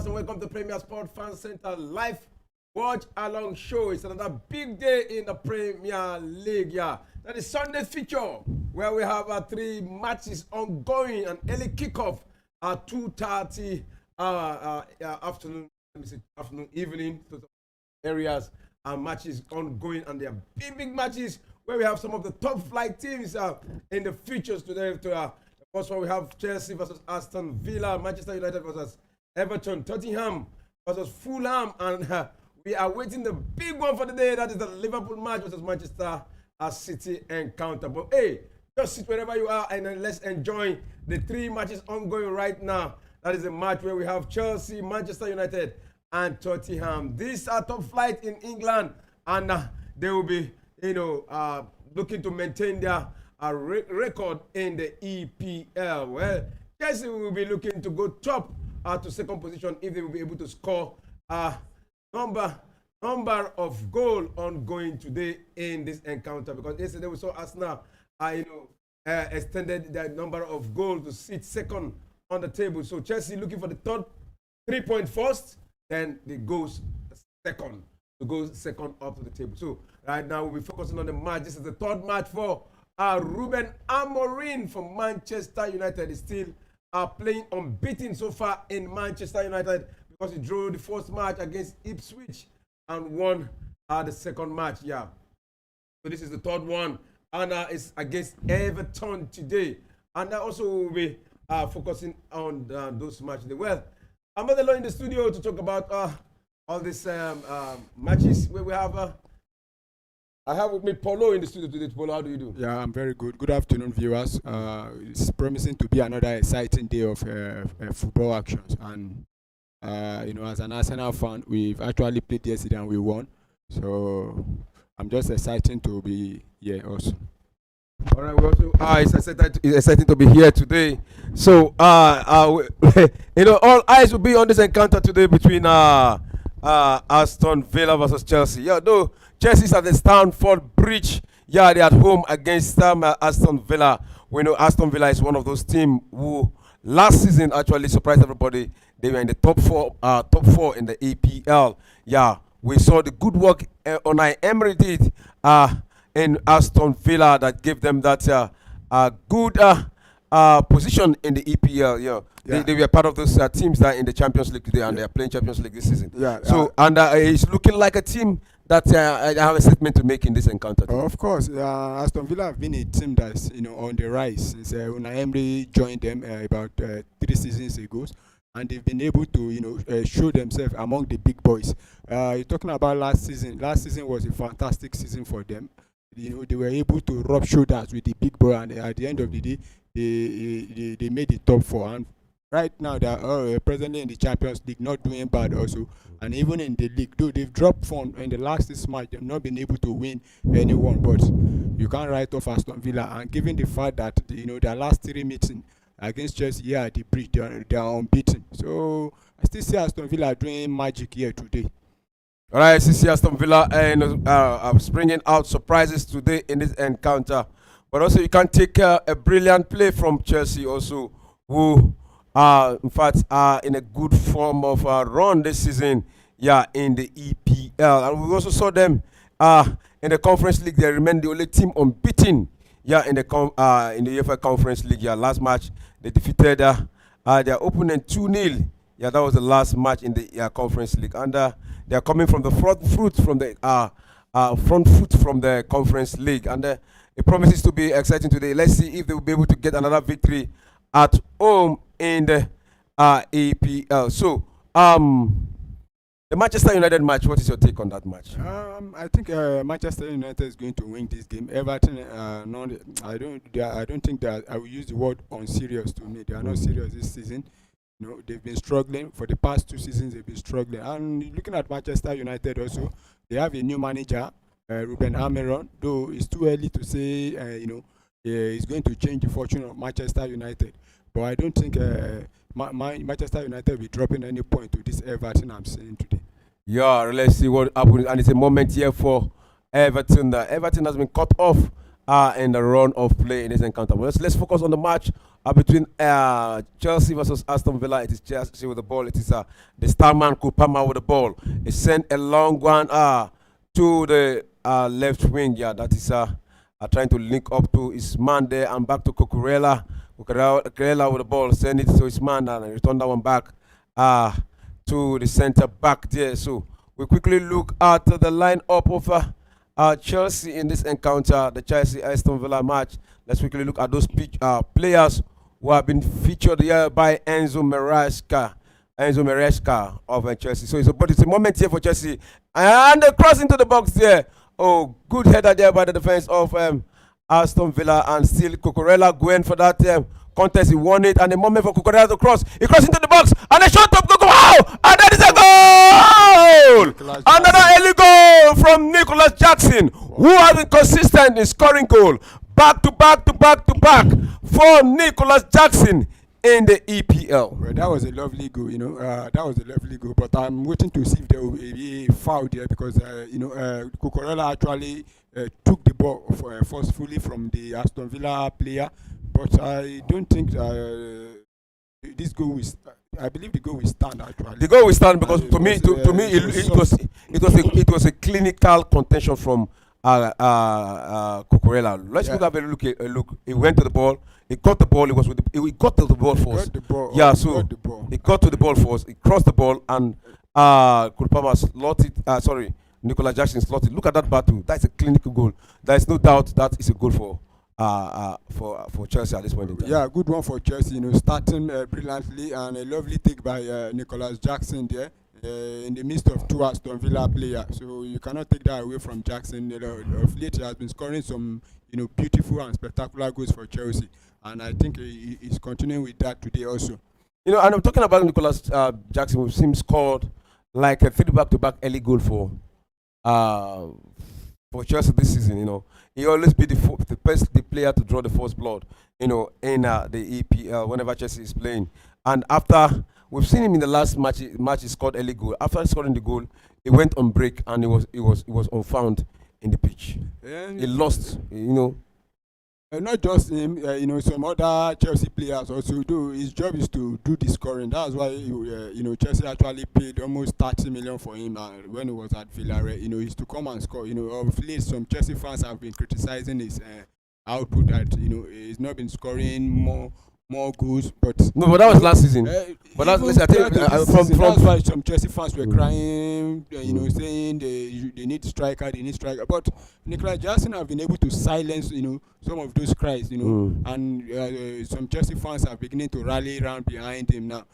and welcome to Premier Sport Fan Center live watch along show. It's another big day in the Premier League. Yeah, that is Sunday feature where we have 3 matches ongoing and early kickoff at 2:30 afternoon. Let me say afternoon, evening areas and matches ongoing, and they are big matches where we have some of the top flight teams in the features today. The first one we have Chelsea versus Aston Villa, Manchester United versus Everton, Tottenham versus Fulham, and we are waiting the big one for the day. That is the Liverpool match versus Manchester City encounter. But hey, just sit wherever you are and then let's enjoy the 3 matches ongoing right now. That is a match where we have Chelsea, Manchester United, and Tottenham. These are top flight in England, and they will be, looking to maintain their record in the EPL. Well, Chelsea will be looking to go top to second position if they will be able to score number of goal ongoing today in this encounter, because yesterday we saw Arsenal extended their number of goals to sit second on the table. So Chelsea looking for the third 3-point first, then they go second up to the table. So right now we'll be focusing on the match. This is the 3rd match for Ruben Amorim from Manchester United. Is still playing unbeaten so far in Manchester United, because he drew the first match against Ipswich and won the second match. Yeah. So this is the 3rd one, and it's against Everton today. And also we'll be focusing on those matches. Well, I'm not alone in the studio to talk about all these matches where we have. I have with me Polo in the studio today. Polo, how do you do? Yeah, I'm very good. Good afternoon, viewers. It's promising to be another exciting day of football actions. And, as an Arsenal fan, we've actually played yesterday and we won. So I'm just excited to be here also. All right, we also it's exciting to be here today. So, all eyes will be on this encounter today between Aston Villa versus Chelsea. Yeah, no, Chelsea's at the Stamford Bridge. Yeah, they're at home against Aston Villa. We know Aston Villa is one of those teams who last season actually surprised everybody. They were in the top four in the EPL. Yeah, we saw the good work Unai Emery did in Aston Villa that gave them that good position in the EPL. Yeah. They were part of those teams that are in the Champions League today, and they are playing Champions League this season. Yeah. So it's looking like a team that I have a statement to make in this encounter. Of course, Aston Villa have been a team that's on the rise since Unai Emery joined them about 3 seasons ago, and they've been able to show themselves among the big boys. You're talking about last season. Last season was a fantastic season for them. They were able to rub shoulders with the big boy, and at the end of the day, they made the top 4. And right now, they are presently in the Champions League, not doing bad also. And even in the league, though they've dropped form in the last 6 matches, they've not been able to win anyone. But you can't write off Aston Villa. And given the fact that their last 3 meetings against Chelsea at the bridge, they are unbeaten. So I still see Aston Villa doing magic here today. All right, CC Aston Villa and bringing out surprises today in this encounter. But also you can take a brilliant play from Chelsea also, who in fact are in a good form of run this season, in the EPL. And we also saw them in the Conference League. They remain the only team unbeaten, in the UEFA Conference League. Last match they defeated their opponent 2-0. Yeah, that was the last match in the Conference League, and they are coming from the front foot from the Conference League, and it promises to be exciting today. Let's see if they will be able to get another victory at home in the EPL. So, the Manchester United match. What is your take on that match? I think Manchester United is going to win this game. Everton, I don't think that I will use the word unserious. To me, they are not serious this season. They've been struggling for the past 2 seasons. They've been struggling, and looking at Manchester United also, they have a new manager, Ruben Amorim. Though it's too early to say, he's going to change the fortune of Manchester United. But I don't think Manchester United will be dropping any point to this Everton I'm seeing today. Yeah, let's see what happens, and it's a moment here for Everton. Everton has been cut off in the run of play in this encounter. But let's focus on the match between Chelsea versus Aston Villa. It is Chelsea with the ball. It is the star man Kupama with the ball. He sent a long one to the left wing. Yeah, that is trying to link up to his man there and back to Cucurella. Cucurella with the ball, send it to his man and return that one back to the center back there. So we quickly look at the lineup of Chelsea in this encounter, the Chelsea Aston Villa match. Let's quickly look at those players who have been featured here by Enzo Maresca of Chelsea. So it's a moment here for Chelsea, and the cross into the box there. Oh, good header there by the defense of Aston Villa, and still Cucurella going for that contest. He won it, and the moment for Cucurella to cross. He crossed into the box, and a shot up, wow! And that is a goal! Another early goal from Nicholas Jackson, who has been consistent in scoring goal. Back to back for Nicholas Jackson in the EPL. Well, that was a lovely goal, that was a lovely goal. But I'm waiting to see if there will be a foul there because, Cucurella actually took the ball forcefully from the Aston Villa player. But I don't think this goal will. I believe the goal will stand actually. The goal will stand because to me, it was a clinical contention from Cucurella. Let's look a look. He went to the ball. He got the ball. He got to the ball first. Yeah, so he got to the ball first. He crossed the ball and Kulpama slotted. Nicolas Jackson slotted. Look at that battle. That's a clinical goal. There is no doubt that is a goal for Chelsea at this point in time. Yeah, good one for Chelsea. Starting brilliantly, and a lovely take by Nicolas Jackson there. In the midst of two Aston Villa players, so you cannot take that away from Jackson. Of late, he has been scoring some, beautiful and spectacular goals for Chelsea, and I think he's continuing with that today also. And I'm talking about Nicolas Jackson. We've seen him scored like a 3 back-to-back early goal for Chelsea this season. He always be the player to draw the first blood, in the EPL whenever Chelsea is playing, and after. We've seen him in the last match. He scored early goal. After scoring the goal, he went on break and he was unfound in the pitch. He lost, Not just him, some other Chelsea players also do. His job is to do the scoring. That's why Chelsea actually paid almost 30 million for him when he was at Villarreal. He's to come and score. Of late, some Chelsea fans have been criticizing his output that he's not been scoring more goals, but that was last season. But that's why some Chelsea fans were crying, saying they need striker. But Nicolas Jackson have been able to silence, some of those cries, and some Chelsea fans are beginning to rally around behind him now.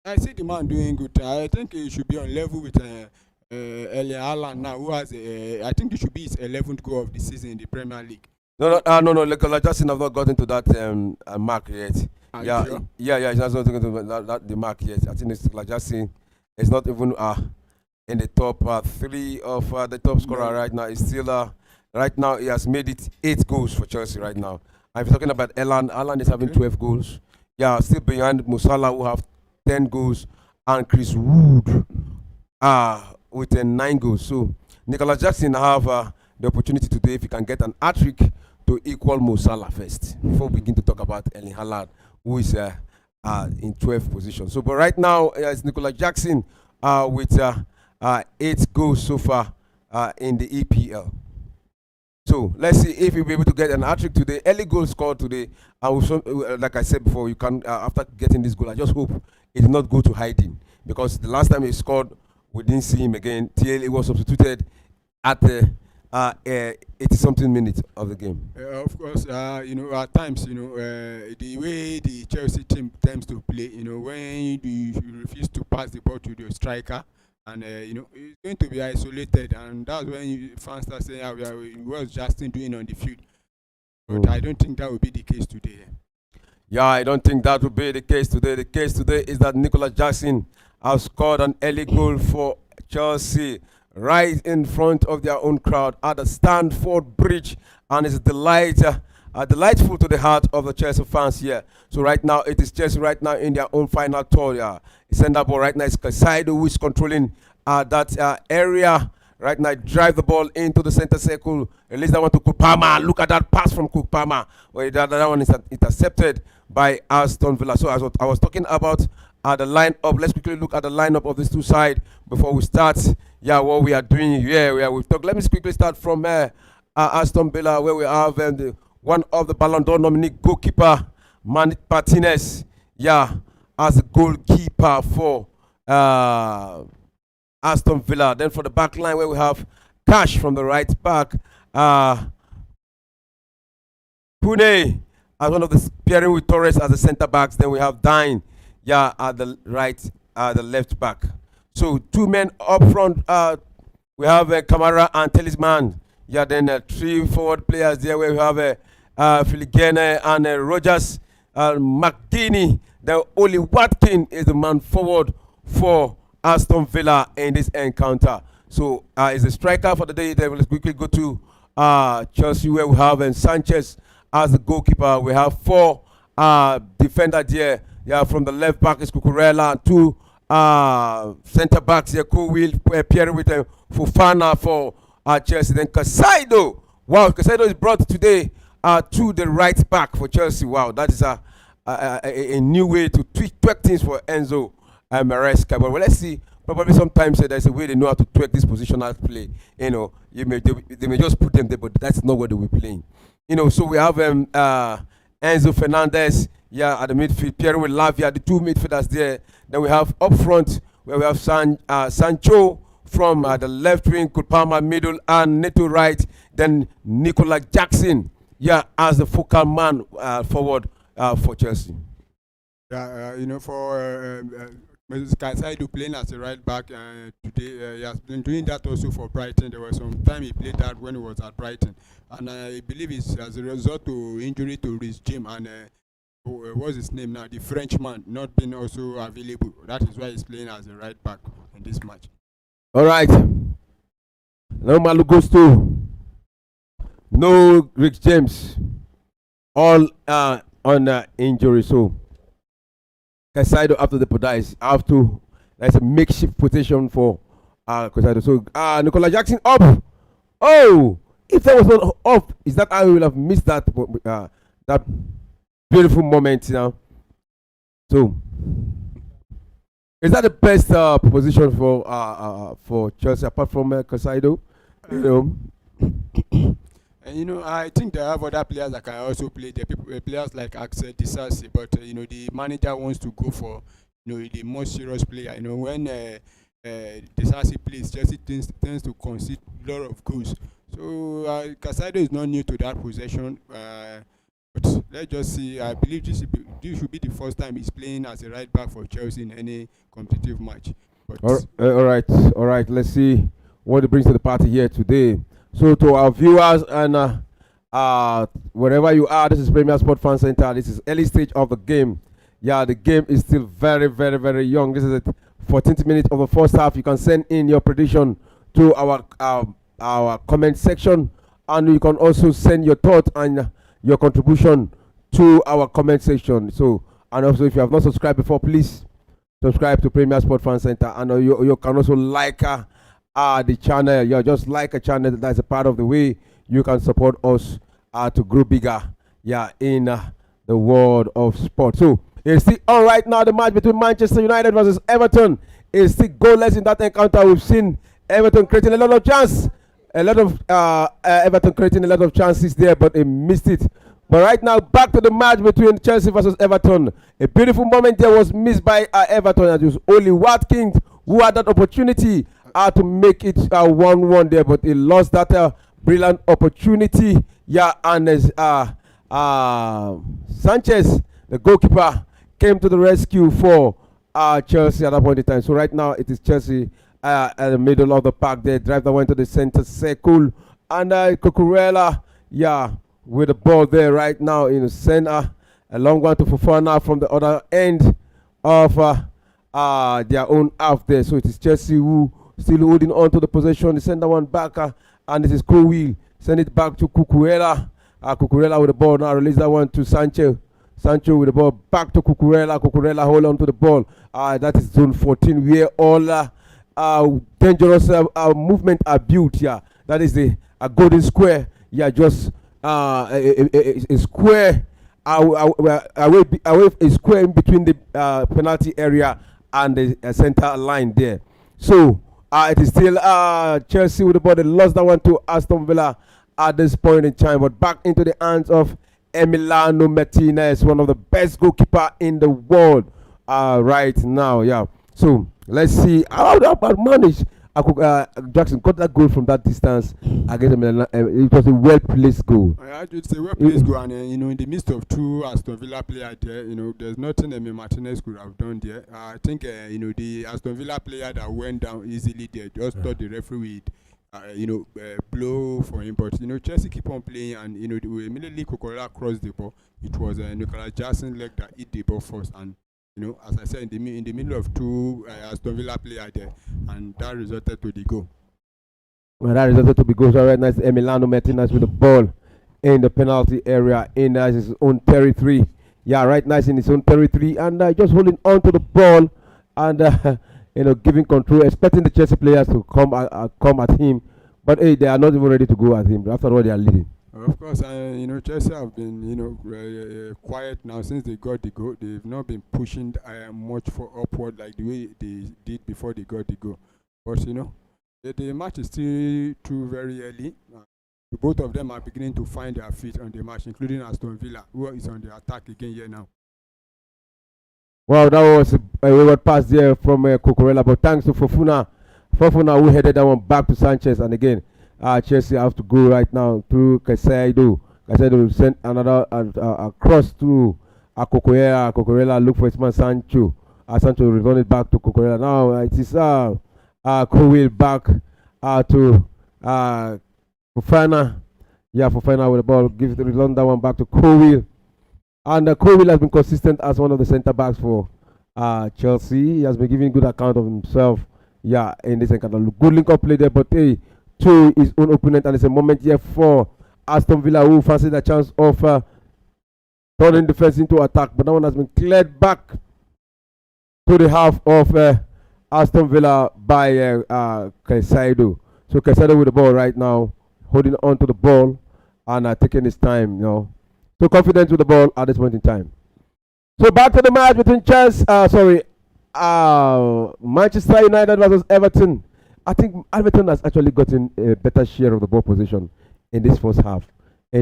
I see the man doing good. I think he should be on level with Erling Haaland now, who has I think this should be his 11th goal of the season in the Premier League. No. Nicolas Jackson have not gotten to that mark yet. Yeah, he's not gotten to the mark yet. I think Nicolas Jackson is not even in the top 3 of the top scorer right now. He's still right now. He has made it 8 goals for Chelsea right now. I'm talking about Erland. Erland is having 12 goals. Yeah, still behind Musala, who have 10 goals, and Chris Wood with 9 goals. So Nicolas Jackson have the opportunity today, if he can get an hat-trick, to equal Mo Salah first before we begin to talk about Erling Haaland, who is in 12th position. So, but right now it's Nicolas Jackson with 8 goals so far in the EPL. So let's see if he'll be able to get an hat-trick today. Early goal scored today, and like I said before, you can after getting this goal, I just hope it did not go to hiding, because the last time he scored, we didn't see him again till he was substituted at the 80-something minutes of the game. Of course, at times, the way the Chelsea team tends to play, when you refuse to pass the ball to the striker, and it's going to be isolated, and that's when fans start saying, "What's Justin doing on the field?" But I don't think that will be the case today. Yeah, I don't think that will be the case today. The case today is that Nicolas Jackson has scored an early goal for Chelsea right in front of their own crowd at the Stamford Bridge, and it's delightful to the heart of the Chelsea fans here. So right now, it is Chelsea right now in their own final tour. Send that ball right now. It's Casado who is controlling that area Right now, drive the ball into the center circle. Release that one to Kupama. Look at that pass from Kupama. Well, that one is intercepted by Aston Villa. So I was talking about the lineup. Let's quickly look at the lineup of these two sides before we start. Yeah, what we are doing here. We've talked. Let me quickly start from Aston Villa, where we have one of the Ballon d'Or nominee goalkeeper, Manit Martinez. Yeah, as the goalkeeper for Aston Villa. Then for the back line, where we have Cash from the right back, Pune as one of the pairing with Torres as the centre backs. Then we have Dine, at the the left back. So 2 men up front. We have Kamara and Talisman. Yeah, then 3 forward players there, where we have Filigene and Rogers, McDini. Then only Watkin is the man forward for Aston Villa in this encounter. So is the striker for the day. Then let's quickly go to Chelsea, where we have Sanchez as the goalkeeper. We have 4 defenders here. Yeah, from the left back is Cucurella, 2 centre backs here. Cowell pairing with Fofana for Chelsea. Then Casado. Wow, Casado is brought today to the right back for Chelsea. Wow, that is a new way to tweak things for Enzo Maresca. But let's see. Probably sometimes there's a way they know how to tweak this positional play. You know, they may just put them there, but that's not what they will be playing. You know, so we have Enzo Fernandez, at the midfield, pairing with Lavia, the 2 midfielders there. Then we have up front, where we have Sancho from the left wing, Kupama middle, and Neto right. Then Nicola Jackson, as the focal man forward for Chelsea. For Casado playing as a right back today, he has been doing that also for Brighton. There was some time he played that when he was at Brighton, and I believe it's as a result to injury to Rhys James and what's his name now, the Frenchman, not being also available. That is why he's playing as a right back in this match. All right. No Malo Gusto. No Rhys James. All on injury. So Casado after the Podais there's a makeshift position for Casado. So Nicola Jackson up. Oh, if that was not up, is that I will have missed that that beautiful moment now. So is that the best position for Chelsea apart from Casado? I think they have other players that can also play. The players like Axel Disasi, but the manager wants to go for the more serious player. When Disasi plays, Chelsea tends to concede a lot of goals. So Casado is not new to that possession. But let's just see. I believe this should be the first time he's playing as a right back for Chelsea in any competitive match. But all right. Let's see what it brings to the party here today. So to our viewers and wherever you are, this is Premier Sport Fan Center. This is early stage of the game. Yeah, the game is still very, very, very young. This is the 14th minute of the first half. You can send in your prediction to our comment section, and you can also send your thoughts and your contribution to our comment section. So, and also if you have not subscribed before, please subscribe to Premier Sport Fan Center, and you can also like the channel. Just like a channel. That's a part of the way you can support us to grow bigger in the world of sport. So it's still all right now. The match between Manchester United versus Everton is still goalless in that encounter. We've seen Everton creating a lot of chance. Everton creating a lot of chances there, but they missed it. But right now, back to the match between Chelsea versus Everton. A beautiful moment there was missed by Everton. It was only Watkins who had that opportunity to make it 1-1 there, but he lost that brilliant opportunity. And Sanchez, the goalkeeper, came to the rescue for Chelsea at that point in time. So right now, it is Chelsea at the middle of the park there. Drive that went to the center circle. And Cucurella, with the ball there right now in the center. A long one to Fofana from the other end of their own half there. So it is Chelsea who still holding on to the possession. They send that one back, and this is Cowell. Send it back to Cucurella. Cucurella with the ball now. Release that one to Sancho. Sancho with the ball back to Cucurella. Cucurella hold on to the ball. That is zone 14 where all dangerous movement are built. Yeah, that is the a golden square. Yeah, just a square away a square in between the penalty area and the center line there. So it is still Chelsea with the ball. They lost that one to Aston Villa at this point in time, but back into the hands of Emiliano Martinez, one of the best goalkeeper in the world right now. Yeah. So let's see how that managed. Jackson got that goal from that distance against Emiliano. It was a well placed goal. It's a well placed goal, and in the midst of two Aston Villa players there, there's nothing Emiliano Martinez could have done there. I think the Aston Villa player that went down easily there just thought the referee would blow for him, but Chelsea keep on playing, and immediately Cucurella crossed the ball. It was Nicolas Jackson's leg that hit the ball first, and as I said, in the middle of two Aston Villa players there, and that resulted to the goal. Well, that resulted to be goal. So right now, it's Emiliano Martinez with the ball in the penalty area in his own territory. Yeah, right now, in his own territory, and just holding on to the ball and giving control, expecting the Chelsea players to come at him. But hey, they are not even ready to go at him. After all, they are leading. Of course, Chelsea have been quiet now since they got the goal. They've not been pushing much for upward like the way they did before they got the goal. But the match is still too very early. Both of them are beginning to find their feet on the match, including Aston Villa, who is on the attack again here now. Wow, that was a wayward pass there from Cucurella, but thanks to Fofana who headed that one back to Sanchez, and again. Chelsea have to go right now through Caicedo. Caicedo sent another across to Cucurella. Cucurella look for his man Sancho. Sancho return it back to Cucurella. Now it is Cowell back to Fofana. Yeah, Fofana with the ball. Return that one back to Cowell. And Cowell has been consistent as one of the centre backs for Chelsea. He has been giving good account of himself. Yeah, in this encounter. Good link up play there, but hey, to his own opponent, and it's a moment here for Aston Villa who fancy the chance of turning defense into attack, but that one has been cleared back to the half of Aston Villa by Caicedo. So Caicedo with the ball right now, holding on to the ball and taking his time, so confident with the ball at this point in time. So back to the match between Manchester United versus Everton. I think Everton has actually gotten a better share of the ball position in this first half. They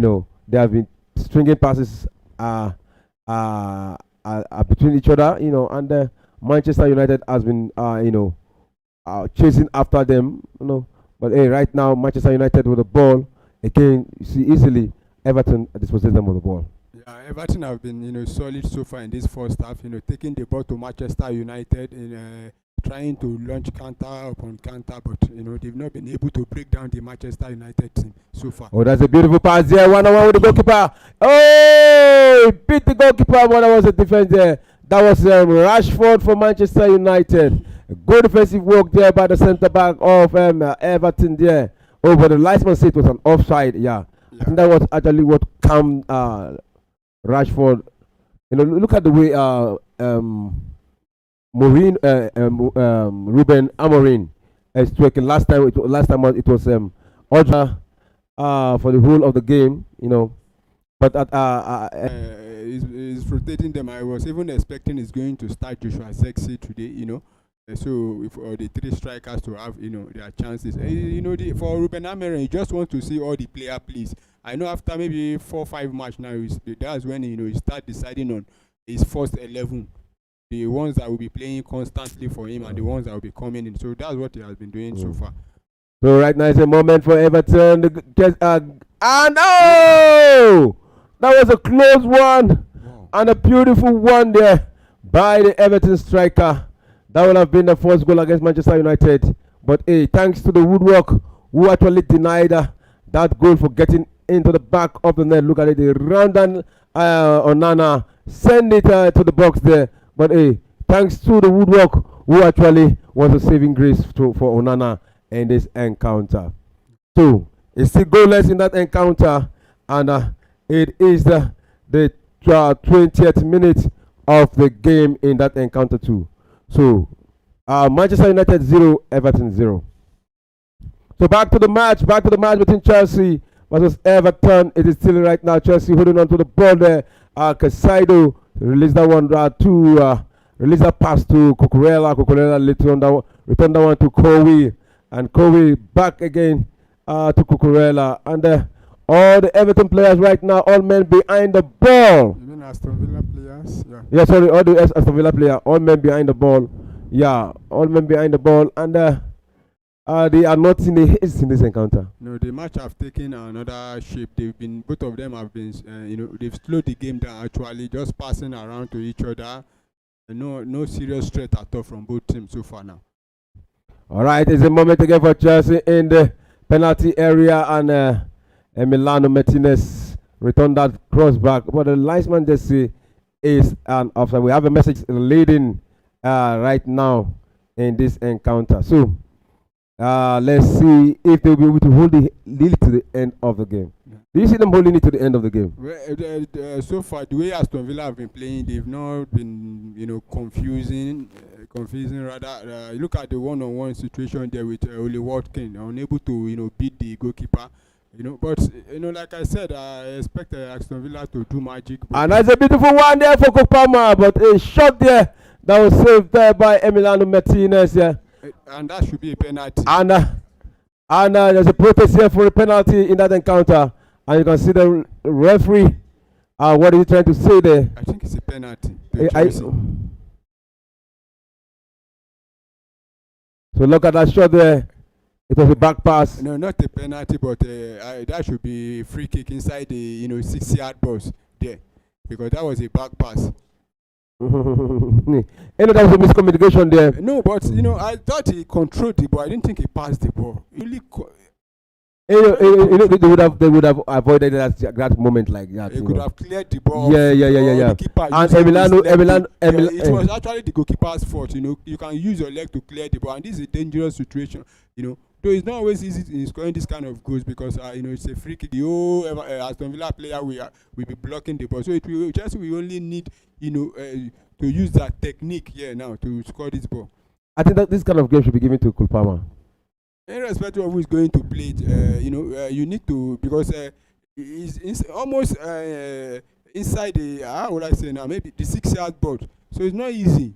have been stringing passes between each other, and Manchester United has been, chasing after them, But hey, right now, Manchester United with the ball, again, you see easily Everton dispossess them of the ball. Yeah, Everton have been, solid so far in this first half, taking the ball to Manchester United in trying to launch counter upon counter, but they've not been able to break down the Manchester United team so far. Oh, that's a beautiful pass there. 1-on-1 with the goalkeeper. Oh, he beat the goalkeeper. What was the defense there? That was Rashford for Manchester United. Good defensive work there by the centre back of Everton there. Oh, but the linesman said it was an offside. Yeah. I think that was actually what calmed Rashford. Look at the way Ruben Amorim is twerking. Last time it was Audra for the whole of the game, but he's rotating them. I was even expecting he's going to start Joshua Zexi today, so for the three strikers to have their chances. For Ruben Amorim, he just want to see all the player please. I know after maybe 4-5 match now, that's when he start deciding on his first 11. The ones that will be playing constantly for him and the ones that will be coming in. So that's what he has been doing so far. So right now it's a moment for Everton. No! That was a close one. Wow. And a beautiful one there by the Everton striker. That would have been the first goal against Manchester United. But hey, thanks to the woodwork who actually denied that goal for getting into the back of the net. Look at it. They round down Onana, send it to the box there. But hey, thanks to the woodwork who actually was a saving grace for Onana in this encounter. So it's still goalless in that encounter, and it is the 20th minute of the game in that encounter too. So Manchester United 0, Everton 0. So back to the match between Chelsea versus Everton. It is still right now Chelsea holding on to the ball there. Casado released that one released that pass to Cucurella. Cucurella returned that one to Kobe, and Kobe back again to Cucurella. And all the Everton players right now, all men behind the ball. You mean Aston Villa players? Yeah, sorry, all the Aston Villa players, all men behind the ball. Yeah, all men behind the ball, and they are not in the haste in this encounter. No, the match have taken another shape. Both of them have been, they've slowed the game down actually, just passing around to each other. No serious threat at all from both teams so far now. All right, it's a moment again for Chelsea in the penalty area, and Emiliano Martinez returned that cross back, but the linesman just say is an offside. We have a message leading right now in this encounter. So let's see if they'll be able to hold the lead to the end of the game. Yeah. Do you see them holding it to the end of the game? Well, so far, the way Aston Villa have been playing, they've not been, confusing rather. Look at the one-on-one situation there with Oli Watkins, unable to, beat the goalkeeper. But like I said, I expect Aston Villa to do magic. And that's a beautiful one there for Kopama, but a shot there that was saved there by Emiliano Martinez. Yeah. And that should be a penalty. And there's a protest here for a penalty in that encounter. And you can see the referee. What is he trying to say there? I think it's a penalty. So look at that shot there. It was a back pass. No, not a penalty, but that should be a free kick inside the 6-yard box there, because that was a back pass. That was a miscommunication there. No, but I thought he controlled the ball. I didn't think he passed the ball. They would have avoided that moment like that. He could have cleared the ball. Yeah. And Emiliano, it was actually the goalkeeper's fault. You can use your leg to clear the ball, and this is a dangerous situation. Though it's not always easy in scoring this kind of goals, because it's a free kick. The whole Aston Villa player will be blocking the ball. So Chelsea will only need to use that technique here now to score this ball. I think that this kind of game should be given to Kulpama. Irrespective of who is going to play it, you need to, because it's almost inside the how would I say now, maybe the 6-yard box. So it's not easy.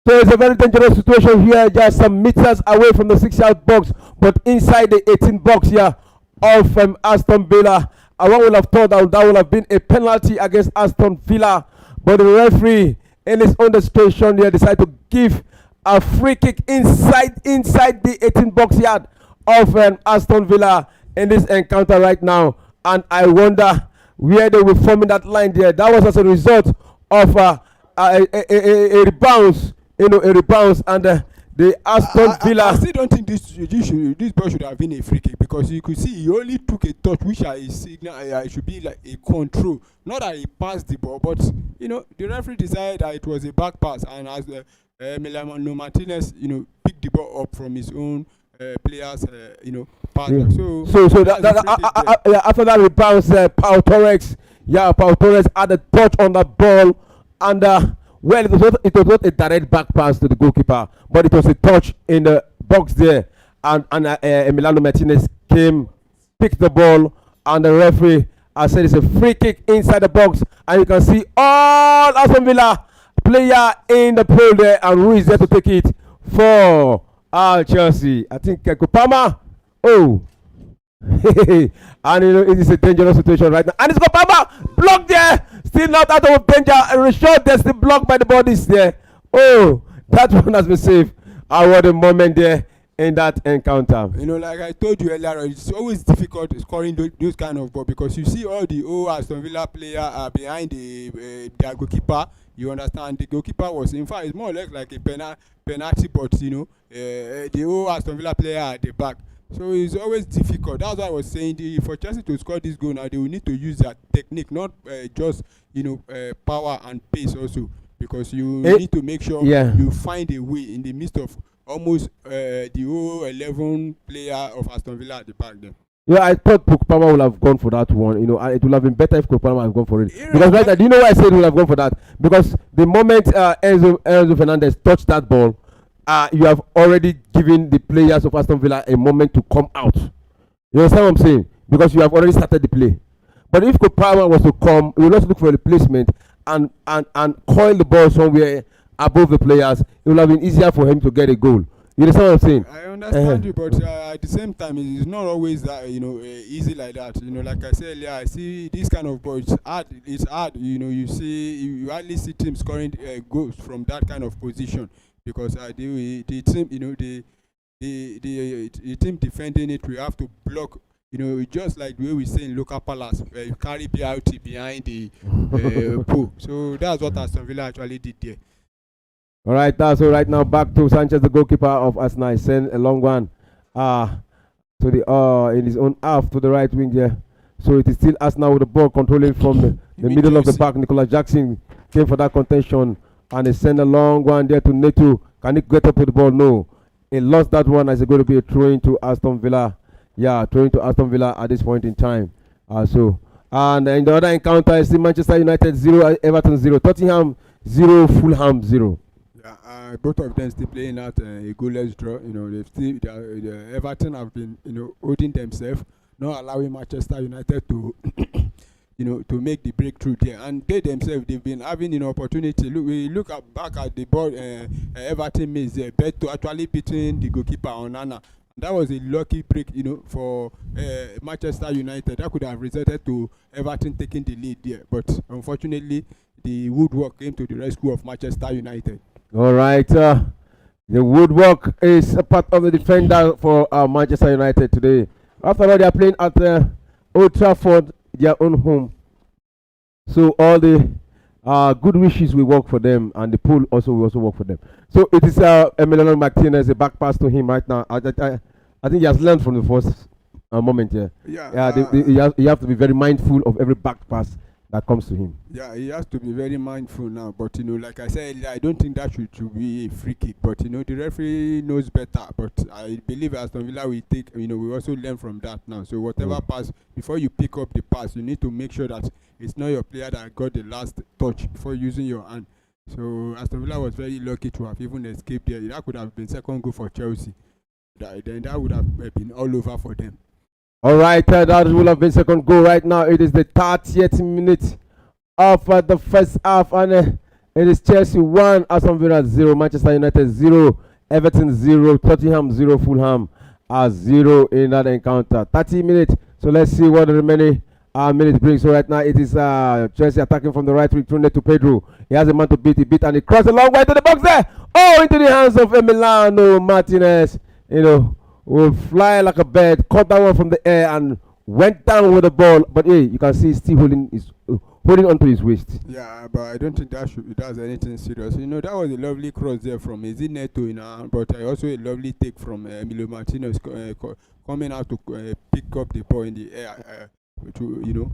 So it's a very dangerous situation here, just some meters away from the 6-yard box, but inside the 18 box here of Aston Villa. One would have thought that would have been a penalty against Aston Villa, but the referee in his own discretion here decided to give a free kick inside the 18 box yard of Aston Villa in this encounter right now. And I wonder where they will form in that line there. That was as a result of a rebound. A rebound, and the Aston Villa. I still don't think this ball should have been a free kick, because you could see he only took a touch, which I signal it should be like a control, not that he passed the ball. But the referee decided that it was a back pass, and as Emiliano Martinez picked the ball up from his own players pass. Yeah. So after that rebound, Pau Torres had a touch on the ball, and well, it was not a direct back pass to the goalkeeper, but it was a touch in the box there. And Emiliano Martinez picked the ball, and the referee said it's a free kick inside the box. And you can see all Aston Villa player in the pole there, and who is there to take it for Chelsea? I think Kopama. And it is a dangerous situation right now. And it's Kopama blocked there. Still not out of danger. A shot that's still blocked by the bodies there. That one has been saved. What a moment there in that encounter. Like I told you earlier, it's always difficult scoring those kind of balls, because you see all the old Aston Villa player are behind their goalkeeper. You understand? The goalkeeper was, in fact, it's more or less like a penalty, but the old Aston Villa player at the back. So it's always difficult. That's why I was saying, for Chelsea to score this goal now, they will need to use their technique, not just power and pace also, because you need to make sure you find a way in the midst of almost the whole 11 player of Aston Villa at the back there. Yeah, I thought Kopama would have gone for that one. And it would have been better if Kopama had gone for it. Because right now, do you know why I said he would have gone for that? Because the moment Enzo Fernandez touched that ball, you have already given the players of Aston Villa a moment to come out. You understand what I'm saying? Because you have already started the play. But if Kopama was to come, he will also look for a replacement and coil the ball somewhere above the players. It would have been easier for him to get a goal. You understand what I'm saying? I understand you, but at the same time, it's not always that easy like that. Like I said earlier, I see this kind of ball. It's hard. It's hard. You hardly see teams scoring goals from that kind of position because the team, the team defending it, we have to block. Just like the way we say in local palace, you carry BRT behind the pool. So that's what Aston Villa actually did there. All right, so right now back to Sanchez, the goalkeeper of Arsenal. He sent a long one to the in his own half to the right wing there. So it is still Arsenal with the ball controlling from the middle of the park. Nicolas Jackson came for that contention and he sent a long one there to Neto. Can he get up with the ball? No. He lost that one as it's going to be a throw to Aston Villa. Yeah, throwing to Aston Villa at this point in time. And in the other encounter, I see Manchester United 0, Everton 0, Tottenham 0, Fulham 0. Yeah, both of them still playing out a goalless draw. They've still the Everton have been holding themselves, not allowing Manchester United to to make the breakthrough there. And they themselves, they've been having an opportunity. Look back at the ball. Everton missed there, bet to actually beating the goalkeeper Onana. That was a lucky break, for Manchester United. That could have resulted to Everton taking the lead there. But unfortunately, the woodwork came to the rescue of Manchester United. All right. The woodwork is a part of the defender for Manchester United today. After all, they are playing at Old Trafford, their own home. So all the good wishes will work for them, and the pool also will work for them. So it is Emiliano Martinez, a back pass to him right now. I think he has learned from the first moment here. You have to be very mindful of every back pass that comes to him. Yeah, he has to be very mindful now. But like I said, I don't think that should be a free kick. But the referee knows better. But I believe Aston Villa will take. We also learn from that now. So whatever pass, before you pick up the pass, you need to make sure that it's not your player that got the last touch before using your hand. So Aston Villa was very lucky to have even escaped there. That could have been second goal for Chelsea. Then that would have been all over for them. All right, that will have been second goal. Right now, it is the 30th minute of the first half, and it is Chelsea 1, Aston Villa 0, Manchester United 0, Everton 0, Tottenham 0, Fulham 0 in that encounter. 30 minutes. So let's see what the remaining minutes bring. So right now, it is Chelsea attacking from the right wing, thrown to Pedro. He has a man to beat. He beat and he crossed a long way to the box there. Oh, into the hands of Emiliano Martinez. Will fly like a bird, caught that one from the air and went down with the ball. But hey, you can see he's still holding onto his waist. Yeah, but I don't think that's anything serious. That was a lovely cross there from Neto, but also a lovely take from Emilio Martinez coming out to pick up the ball in the air.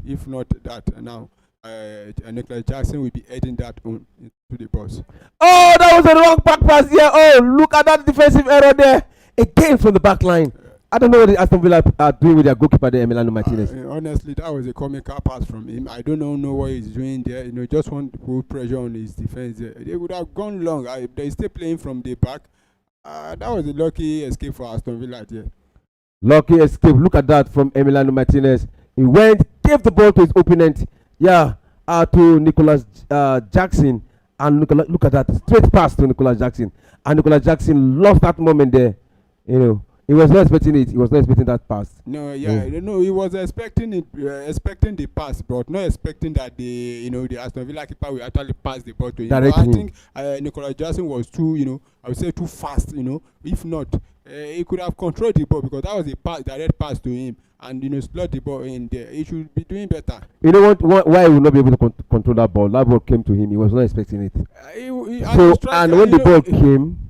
If not that now, Nicolas Jackson will be heading that on into the box. Oh, that was a wrong back pass there. Oh, look at that defensive error there. Again from the back line. I don't know what the Aston Villa are doing with their goalkeeper there, Emiliano Martinez. Honestly, that was a comical pass from him. I don't know what he's doing there. Just want to put pressure on his defense there. They would have gone long. They're still playing from the back. That was a lucky escape for Aston Villa there. Lucky escape. Look at that from Emiliano Martinez. He went, gave the ball to his opponent. Yeah, to Nicolas Jackson. And look at that. Straight pass to Nicolas Jackson. And Nicolas Jackson lost that moment there. He was not expecting it. He was not expecting that pass. No, he was expecting it, expecting the pass, but not expecting that the Aston Villa keeper will actually pass the ball to him. I think Nicolas Jackson was too, I would say too fast. If not, he could have controlled the ball because that was a direct pass to him, and slot the ball in there. He should be doing better. You know what? Why he would not be able to control that ball? That ball came to him. He was not expecting it. And when the ball came.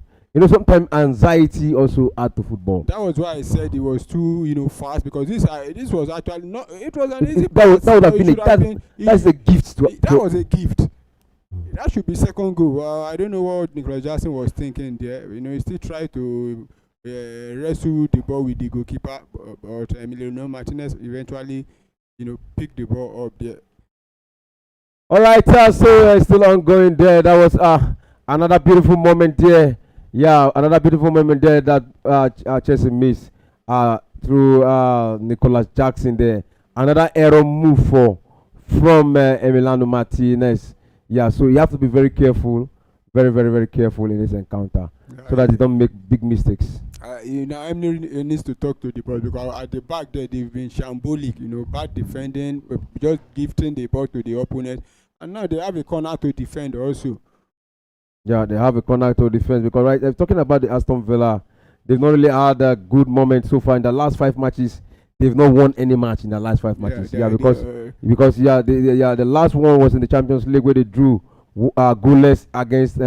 Sometimes anxiety also add to football. That was why I said it was too, fast because this was actually not. It was an easy pass. That would have been that's a gift. That was a gift. That should be second goal. I don't know what Nicolas Jackson was thinking there. He still tried to wrestle the ball with the goalkeeper, but Emiliano Martinez eventually, picked the ball up there. All right, so still ongoing there. That was another beautiful moment there Yeah, another beautiful moment there that Chelsea missed through Nicolas Jackson there. Another error move from Emiliano Martinez. Yeah, so you have to be very careful, very, very, very careful in this encounter so that you don't make big mistakes. Emily needs to talk to the boys because at the back there they've been shambolic, bad defending, just gifting the ball to the opponent, and now they have a corner to defend also. Yeah, they have a corner to defense because talking about the Aston Villa, they've not really had a good moment so far in the last 5 matches. They've not won any match in the last 5 matches. Because the last one was in the Champions League where they drew goalless against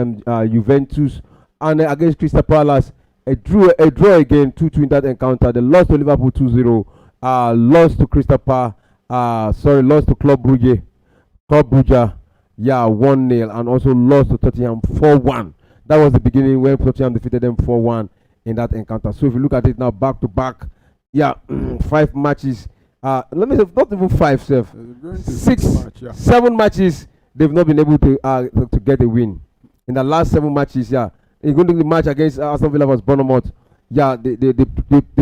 Juventus and against Crystal Palace. A draw again 2-2 in that encounter. They lost to Liverpool 2-0. Lost to lost to Club Brugge. Yeah, 1-0, and also lost to Tottenham 4-1. That was the beginning when Tottenham defeated them 4-1 in that encounter. So if you look at it now, back to back, 5 matches. Let me say, not even 5, 7 matches. They've not been able to get a win in the last 7 matches. Including the match against Aston Villa was Bournemouth. They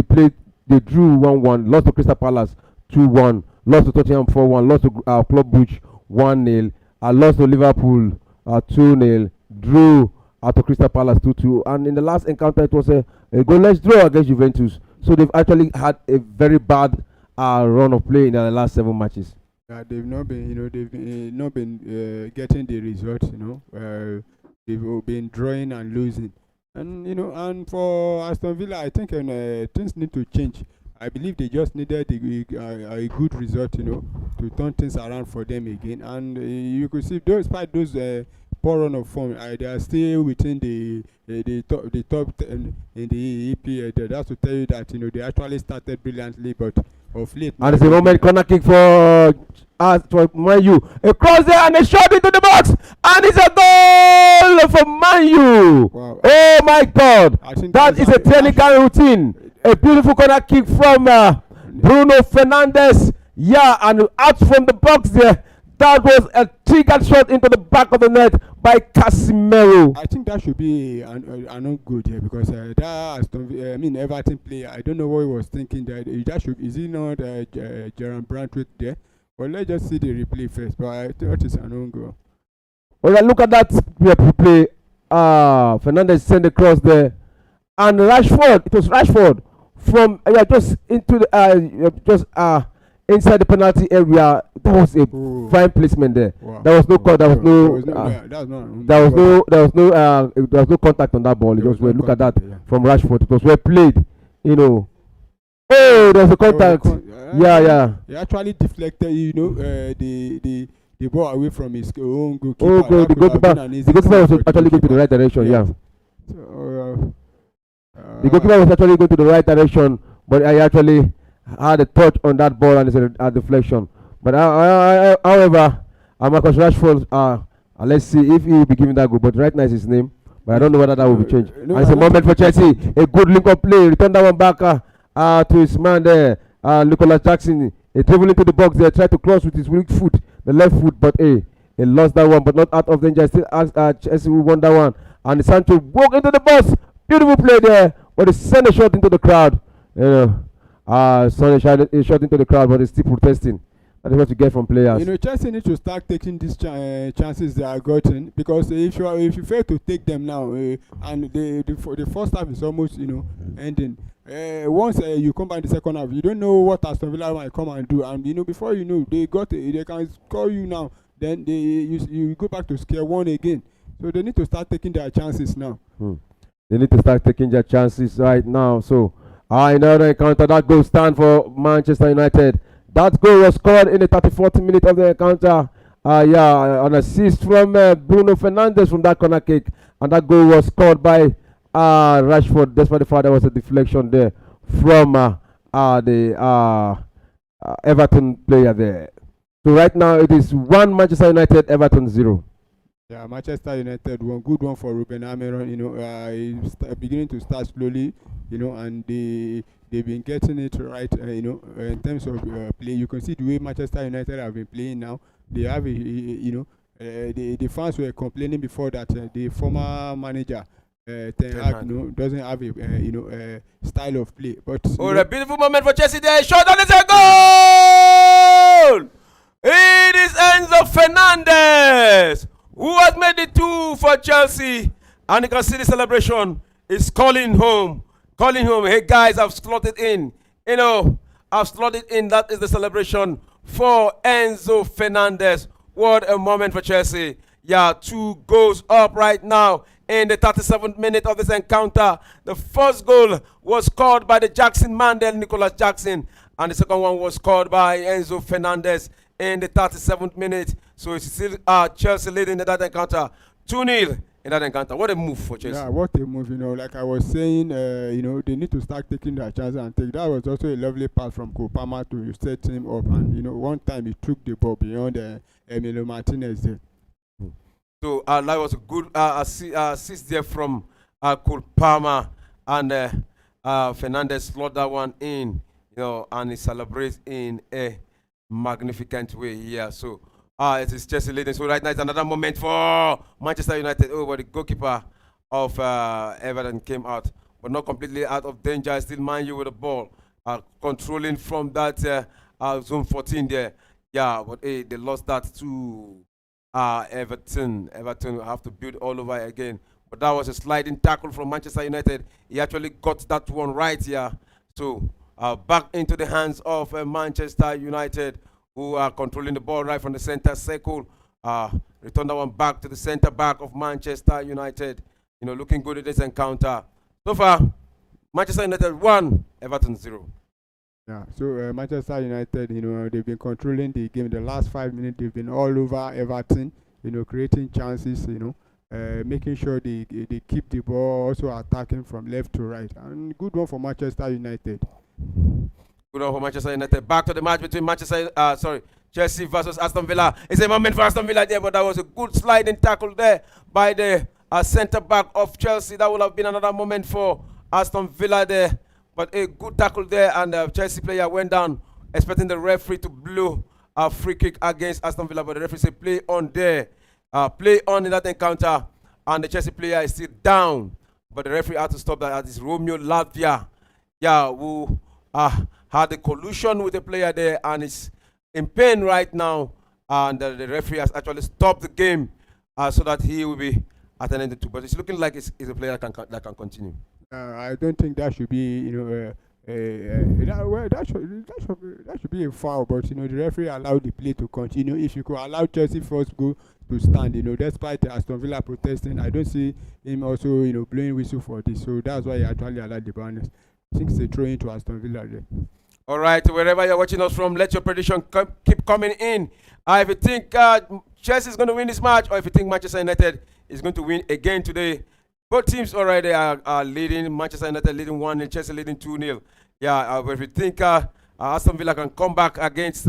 played. They drew 1-1. Lost to Crystal Palace 2-1. Lost to Tottenham 4-1. Lost to Club Brugge 1-0. Lost to Liverpool 2-0, drew to Crystal Palace 2-2, and in the last encounter it was a goalless draw against Juventus. So they've actually had a very bad run of play in the last 7 matches. They've not been, not been getting the results. They've been drawing and losing, and and for Aston Villa, I think things need to change. I believe they just needed a good result, to turn things around for them again. And you could see, despite those poor run of form, they are still within the top 10 in the EPL. That's to tell you that they actually started brilliantly, but of late. And it's a moment corner kick for Man U. A cross there and a shot into the box, and it's a goal for Man U. Wow. Oh my God! That is a technical routine. A beautiful corner kick from Bruno Fernandes. Yeah, and out from the box there. That was a triggered shot into the back of the net by Casemiro. I think that should be an good here because that Everton player. I don't know what he was thinking. That should, is he not Gerard Brantwaite there? Well, let's just see the replay first. But I thought it's an own goal. Well, look at that replay. Fernandes sent the cross there, and Rashford. It was Rashford from just into the inside the penalty area. That was a fine placement there. Wow. There was no there was no contact on that ball. It was well. Look at that from Rashford. It was well played. Oh, there was a contact. He actually deflected. The ball away from his own goalkeeper. Oh, the goalkeeper was actually going to the right direction. The goalkeeper was actually going to the right direction, but I actually had a touch on that ball and it's a deflection. But however, Marcus Rashford, let's see if he will be given that goal. But right now is his name. But I don't know whether that will be changed. And it's a moment for Chelsea. A good link-up play. Return that one back to his man there, Nicolas Jackson. He dribbled into the box there, tried to cross with his weak foot, the left foot, but he lost that one, but not out of danger. Still Chelsea won that one. And Sancho walked into the box. Beautiful play there, but he sent a shot into the crowd. Son shot into the crowd, but he's still protesting. That is what you get from players. Chelsea need to start taking these chances they are getting, because if you fail to take them now, and the first half is almost ending. Once you come back in the second half, you don't know what Aston Villa might come and do, and before you know, they can score you now. Then you go back to square one again. So they need to start taking their chances now. They need to start taking their chances right now. So another encounter, that goal stand for Manchester United. That goal was scored in the 34th minute of the encounter. An assist from Bruno Fernandes from that corner kick, and that goal was scored by Rashford. Despite the fact there was a deflection there from the Everton player there. So right now it is 1 Manchester United, Everton 0. Yeah, Manchester United one good one for Ruben Amorim. He's beginning to start slowly, and they've been getting it right. In terms of play, you can see the way Manchester United have been playing now. They have the fans were complaining before that the former manager Ten Hag, doesn't have a style of play. But a beautiful moment for Chelsea there. Shot and it's a goal! It is Enzo Fernandez who has made the 2 for Chelsea, and you can see the celebration is calling home. Hey guys, I've slotted in. I've slotted in. That is the celebration for Enzo Fernandez. What a moment for Chelsea. 2 goals up right now in the 37th minute of this encounter. The first goal was scored by the Jackson man there, Nicholas Jackson, and the second one was scored by Enzo Fernandez in the 37th minute. So it's still Chelsea leading in that encounter 2-0 in that encounter. What a move for Chelsea. Yeah, what a move. Like I was saying, they need to start taking their chances and take. That was also a lovely pass from Kopama to set him up, and one time he took the ball beyond Emilio Martinez there. So that was a good assist there from Kopama, and Fernandez slot that one in, and he celebrates in a magnificent way here. So it is Chelsea leading. So right now it's another moment for Manchester United. Oh, but the goalkeeper of Everton came out, but not completely out of danger. Still Man U with the ball, controlling from that zone 14 there. Yeah, but they lost that to Everton. Everton will have to build all over again. But that was a sliding tackle from Manchester United. He actually got that one right here. So back into the hands of Manchester United, who are controlling the ball right from the center circle. Return that one back to the center back of Manchester United. Looking good at this encounter. So far, Manchester United 1, Everton 0. Yeah, so Manchester United, they've been controlling the game. The last 5 minutes, they've been all over Everton, creating chances, making sure they keep the ball, also attacking from left to right. And good one for Manchester United. Good one for Manchester United. Back to the match between Chelsea versus Aston Villa. It's a moment for Aston Villa there, but that was a good sliding tackle there by the centre back of Chelsea. That would have been another moment for Aston Villa there. But a good tackle there, and the Chelsea player went down, expecting the referee to blow a free kick against Aston Villa. But the referee said, play on there. Play on in that encounter. And the Chelsea player is still down. But the referee had to stop that. That is Romeo Lavia, who had a collusion with the player there and is in pain right now. And the referee has actually stopped the game so that he will be attending the 2. But it's looking like it's a player that can continue. I don't think that should be, that should be a foul. But the referee allowed the play to continue. If you could allow Chelsea first goal to stand, despite Aston Villa protesting, I don't see him also, blowing whistle for this. So that's why he actually allowed the bonus. I think it's a throw into Aston Villa there. All right, wherever you're watching us from, let your prediction keep coming in. If you think Chelsea is going to win this match, or if you think Manchester United is going to win again today, both teams already are leading. Manchester United leading 1-0, Chelsea leading 2-0. Yeah, but if you think Aston Villa can come back against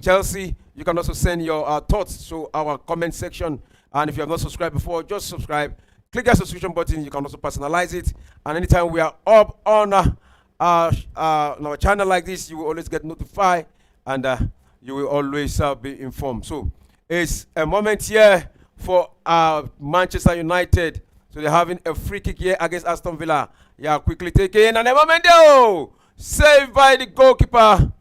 Chelsea, you can also send your thoughts to our comment section. And if you have not subscribed before, just subscribe. Click that subscription button. You can also personalize it. And anytime we are up on our channel like this, you will always get notified, and you will always be informed. So it's a moment here for Manchester United. So they're having a free kick here against Aston Villa. Yeah, quickly taken, and a moment saved by the goalkeeper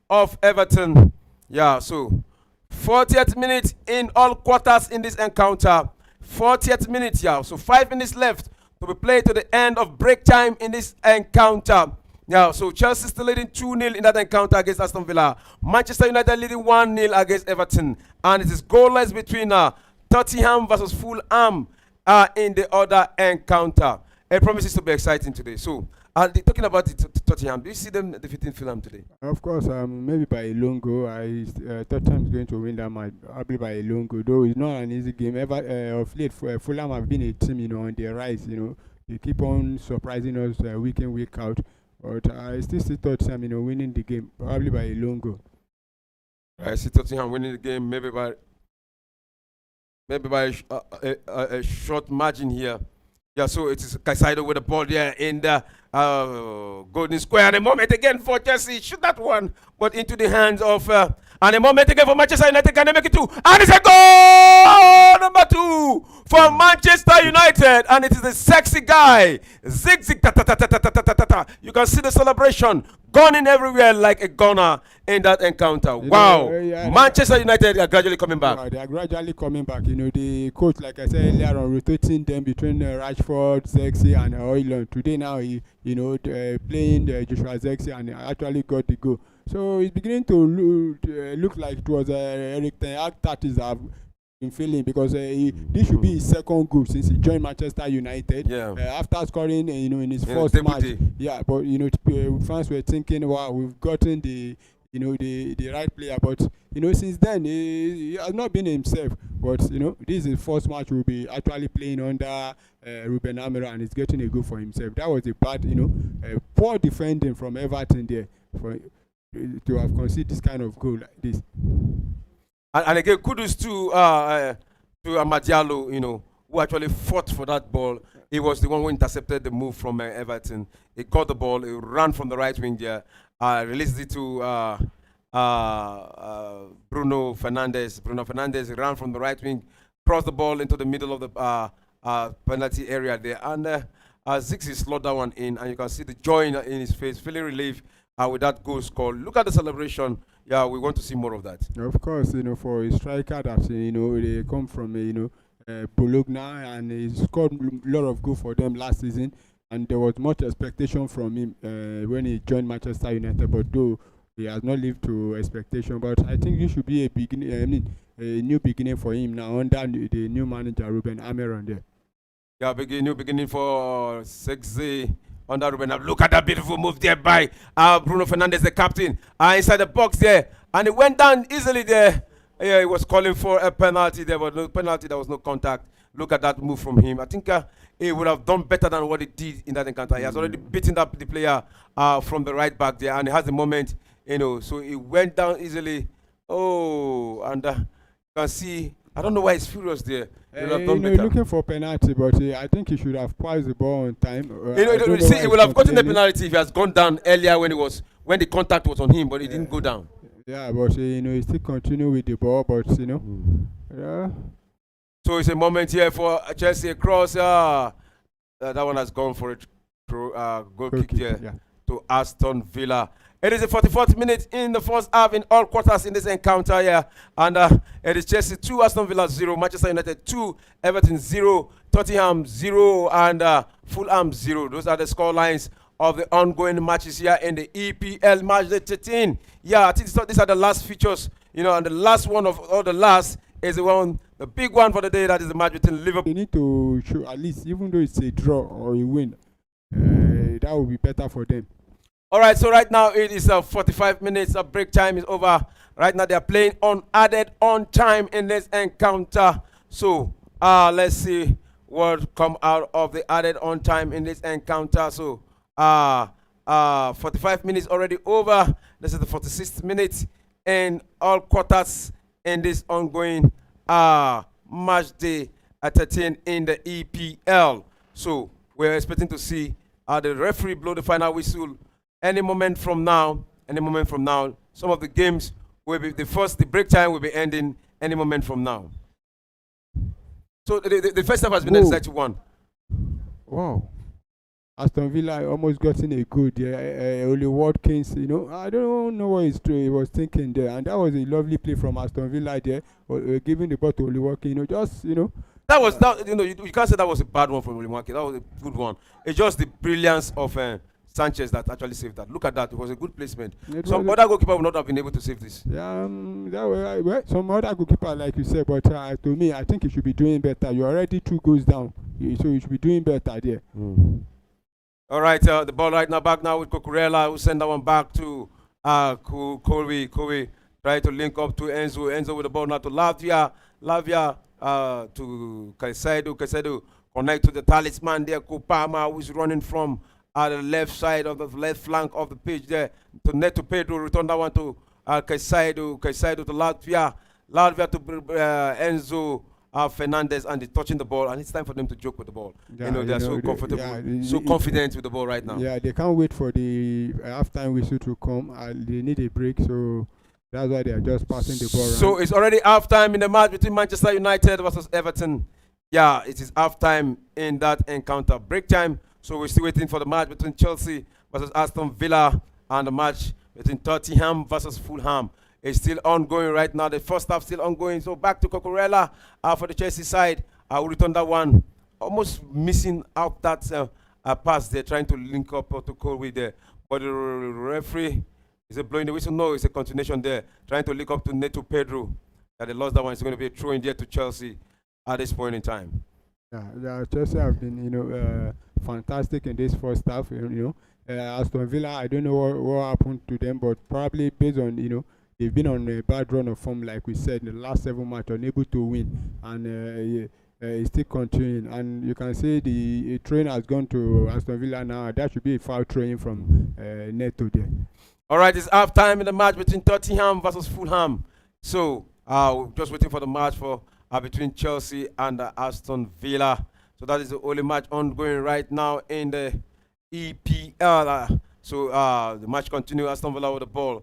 of Everton. Yeah, so 40th minute in all quarters in this encounter. 40th minute, yeah. So 5 minutes left to be played to the end of break time in this encounter. Yeah, so Chelsea still leading 2-0 in that encounter against Aston Villa. Manchester United leading 1-0 against Everton. And it is goalless between Tottenham versus Fulham in the other encounter. It promises to be exciting today. So, talking about Tottenham, do you see them defeating Fulham today? Of course, maybe by a long goal. Tottenham is going to win that match, probably by a long goal. Though it's not an easy game. Of late, Fulham have been a team, on their rise. They keep on surprising us week in, week out. But I still see Tottenham, winning the game, probably by a long goal. I see Tottenham winning the game, maybe by a short margin here. Yeah, so it is Caicedo with the ball there in the golden square. And a moment again for Chelsea. Shoot that one, but into the hands of. And a moment again for Manchester United. Can they make it two? And it's a goal! Number 2 for Manchester United. And it is the sexy guy. Zig zig ta ta ta ta ta ta ta ta ta. You can see the celebration gunning everywhere like a gunner in that encounter. Wow. Manchester United are gradually coming back. They are gradually coming back. The coach, like I said earlier on, rotating them between Rashford, Zexi, and Højlund. Today now, playing Joshua Zexi and actually got the goal. So it's beginning to look like it was Eric Ten Hag tactics have been failing, because this should be his second goal since he joined Manchester United. Yeah. After scoring, in his first match. Yeah, but fans were thinking, wow, we've gotten the right player, but since then he has not been himself. But this is the first match we'll be actually playing under Ruben Amorim, and he's getting a goal for himself. That was a bad, poor defending from Everton there to have conceded this kind of goal like this. And again, kudos to Amad Diallo, who actually fought for that ball. He was the one who intercepted the move from Everton. He got the ball, he ran from the right wing there, released it to Bruno Fernandes. Bruno Fernandes ran from the right wing, crossed the ball into the middle of the penalty area there. And Zixi slotted that one in, and you can see the joy in his face, feeling relief with that goal score. Look at the celebration. Yeah, we want to see more of that. Of course, for a striker that they come from Bologna, and he scored a lot of goals for them last season, and there was much expectation from him when he joined Manchester United. But though he has not lived to expectation, but I think this should be a beginning, a new beginning for him now under the new manager Ruben Amorim there. Yeah, new beginning for Sexy under Ruben. Look at that beautiful move there by Bruno Fernandes, the captain, inside the box there, and it went down easily there. Yeah, he was calling for a penalty there, but no penalty. There was no contact. Look at that move from him. I think he would have done better than what he did in that encounter. He has already beaten up the player from the right back there, and he has the moment, so he went down easily. Oh, and you can see, I don't know why he's furious there. Looking for penalty, but I think he should have passed the ball on time. He would have gotten the penalty if he has gone down earlier when the contact was on him, but he didn't go down. Yeah, but he still continue with the ball, but yeah. So it's a moment here for Chelsea across. That one has gone for a goal kick there to Aston Villa. It is the 44th minute in the first half in all quarters in this encounter here. And it is Chelsea 2, Aston Villa 0, Manchester United 2, Everton 0, Tottenham 0, and Fulham 0. Those are the score lines of the ongoing matches here in the EPL match day 13. Yeah, I think these are the last features, and the last one of all the last is the big one for the day. That is the match between Liverpool. They need to show at least, even though it's a draw or a win, that will be better for them. All right, so right now it is 45 minutes. Break time is over. Right now they are playing on added on time in this encounter. So let's see what come out of the added on time in this encounter. So 45 minutes already over. This is the 46th minute in all quarters in this ongoing match day 13 in the EPL. So we're expecting to see the referee blow the final whistle any moment from now. Some of the games will be the break time will be ending any moment from now. So the first half has been decided to 1. Wow. Aston Villa almost gotten a good Oli Watkins, I don't know what he was thinking there, and that was a lovely play from Aston Villa there, giving the ball to Oli Watkins, That was you can't say that was a bad one from Oli Watkins. That was a good one. It's just the brilliance of Sanchez that actually saved that. Look at that. It was a good placement. Some other goalkeeper would not have been able to save this. Yeah, some other goalkeeper, like you said, but to me, I think he should be doing better. You're already 2 goals down, so you should be doing better there. All right, the ball right now back now with Cucurella, who send that one back to Kobe. Try to link up to Enzo. Enzo with the ball now to Lavia to Caicedo connect to the talisman there. Kopama, who's running from the left side of the left flank of the pitch there to Neto Pedro. Return that one to Caicedo to Lavia to Enzo. Fernandez, and they're touching the ball, and it's time for them to joke with the ball. Yeah, They're so comfortable, so confident with the ball right now. Yeah, they can't wait for the halftime whistle to come. They need a break, so that's why they are just passing the ball around. So it's already halftime in the match between Manchester United versus Everton. Yeah, it is halftime in that encounter. Break time. So we're still waiting for the match between Chelsea versus Aston Villa, and the match between Tottenham versus Fulham. It's still ongoing right now. The first half still ongoing. So back to Cucurella for the Chelsea side. I will return that one. Almost missing out that pass. They're trying to link up to Colby there. But the referee, is it blowing the whistle? No, it's a continuation there. Trying to link up to Neto Pedro. They lost that one. It's going to be a throw in there to Chelsea at this point in time. Yeah, Chelsea have been, fantastic in this first half. Aston Villa, I don't know what happened to them, but probably based on, they've been on a bad run of form, like we said, in the last 7 matches, unable to win, and it's still continuing. And you can see the train has gone to Aston Villa now. That should be a foul train from Neto there. All right, it's half time in the match between Tottenham versus Fulham. So, just waiting for the match for between Chelsea and Aston Villa. So that is the only match ongoing right now in the EPL. So the match continues. Aston Villa with the ball,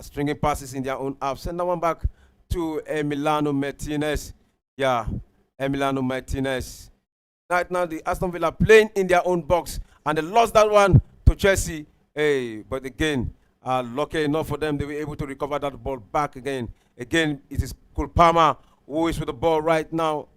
stringing passes in their own half. Send that one back to Emiliano Martinez. Yeah, Emiliano Martinez. Right now, the Aston Villa playing in their own box, and they lost that one to Chelsea. Hey, but again, lucky enough for them, they were able to recover that ball back again. Again, it is Cole Palmer who is with the ball right now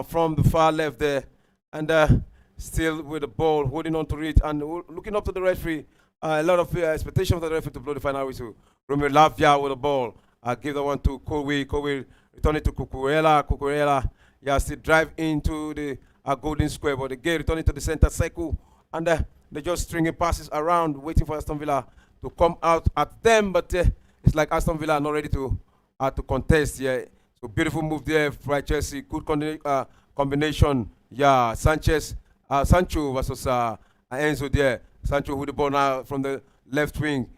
from the far left there, and still with the ball, holding on to it and looking up to the referee. A lot of expectation for the referee to blow the final whistle. Romeo Lavia with the ball. Give the one to Kowe. Kowe return it to Cucurella. Cucurella, yeah, still drive into the golden square, but again returning to the center circle, and they're just stringing passes around, waiting for Aston Villa to come out at them. But it's like Aston Villa are not ready to contest. Yeah, so beautiful move there by Chelsea. Good combination. Yeah, Sancho versus Enzo there. Sancho with the ball now from the left wing.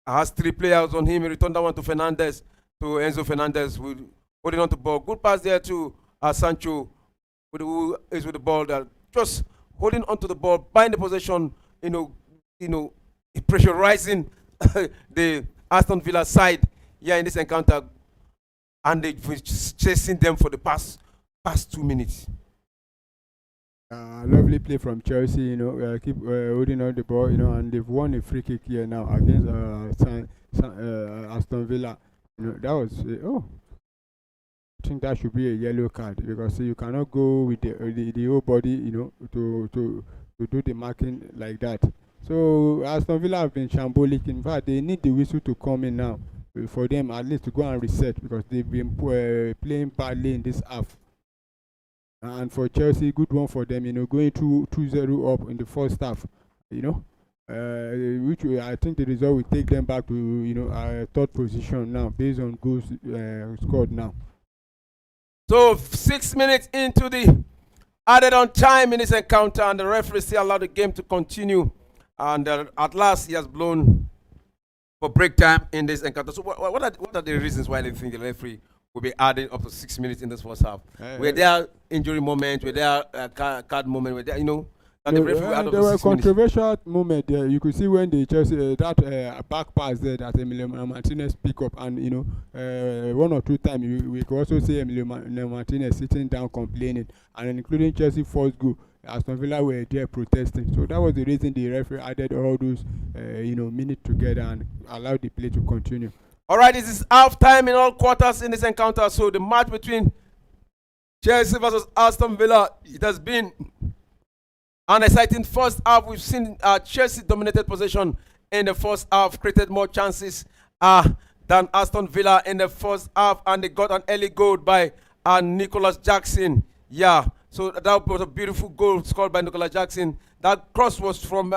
Has 3 players on him. He returned that one to Fernandez, to Enzo Fernandez, holding on to the ball. Good pass there to Sancho, who is with the ball. Just holding on to the ball, buying the possession. Pressurizing the Aston Villa side. Yeah, in this encounter, and they've chasing them for the past 2 minutes. Lovely play from Chelsea, keep holding on the ball, and they've won a free kick here now against Aston Villa. That was I think that should be a yellow card, because you cannot go with the whole body, to do the marking like that. So Aston Villa have been shambolic. In fact, they need the whistle to come in now for them at least to go and reset, because they've been playing badly in this half. And for Chelsea, good one for them, going 2-0 up in the first half, which I think the result will take them back to, third position now, based on goals scored now. So 6 minutes into the added on time in this encounter, and the referee still allowed the game to continue. And at last, he has blown for break time in this encounter. So what are the reasons why they think the referee will be adding up to 6 minutes in this first half? Were there injury moments? Were there card moment? Were there, and the referee will add up there to were 6 minutes? controversial moment there. You could see when the Chelsea that back pass there that Emiliano Martinez pick up, and 1 or 2 times we could also see Emiliano Martinez sitting down complaining, and including Chelsea first goal, Aston Villa were there protesting. So that was the reason the referee added all those minutes together and allowed the play to continue. All right, this is half time in all quarters in this encounter. So the match between Chelsea versus Aston Villa, it has been an exciting first half. We've seen Chelsea dominated possession in the first half, created more chances than Aston Villa in the first half, and they got an early goal by Nicholas Jackson. Yeah, so that was a beautiful goal scored by Nicholas Jackson. That cross was from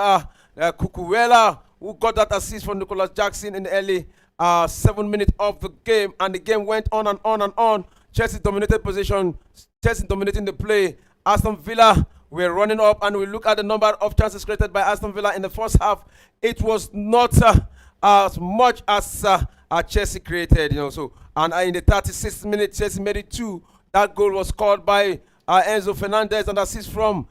Cucurella, who got that assist from Nicholas Jackson in the early 7 minutes of the game, and the game went on and on and on. Chelsea dominated possession, Chelsea dominating the play. Aston Villa were running up, and we look at the number of chances created by Aston Villa in the first half. It was not as much as Chelsea created, So, and in the 36th minute, Chelsea made it 2. That goal was scored by Enzo Fernandez and assist from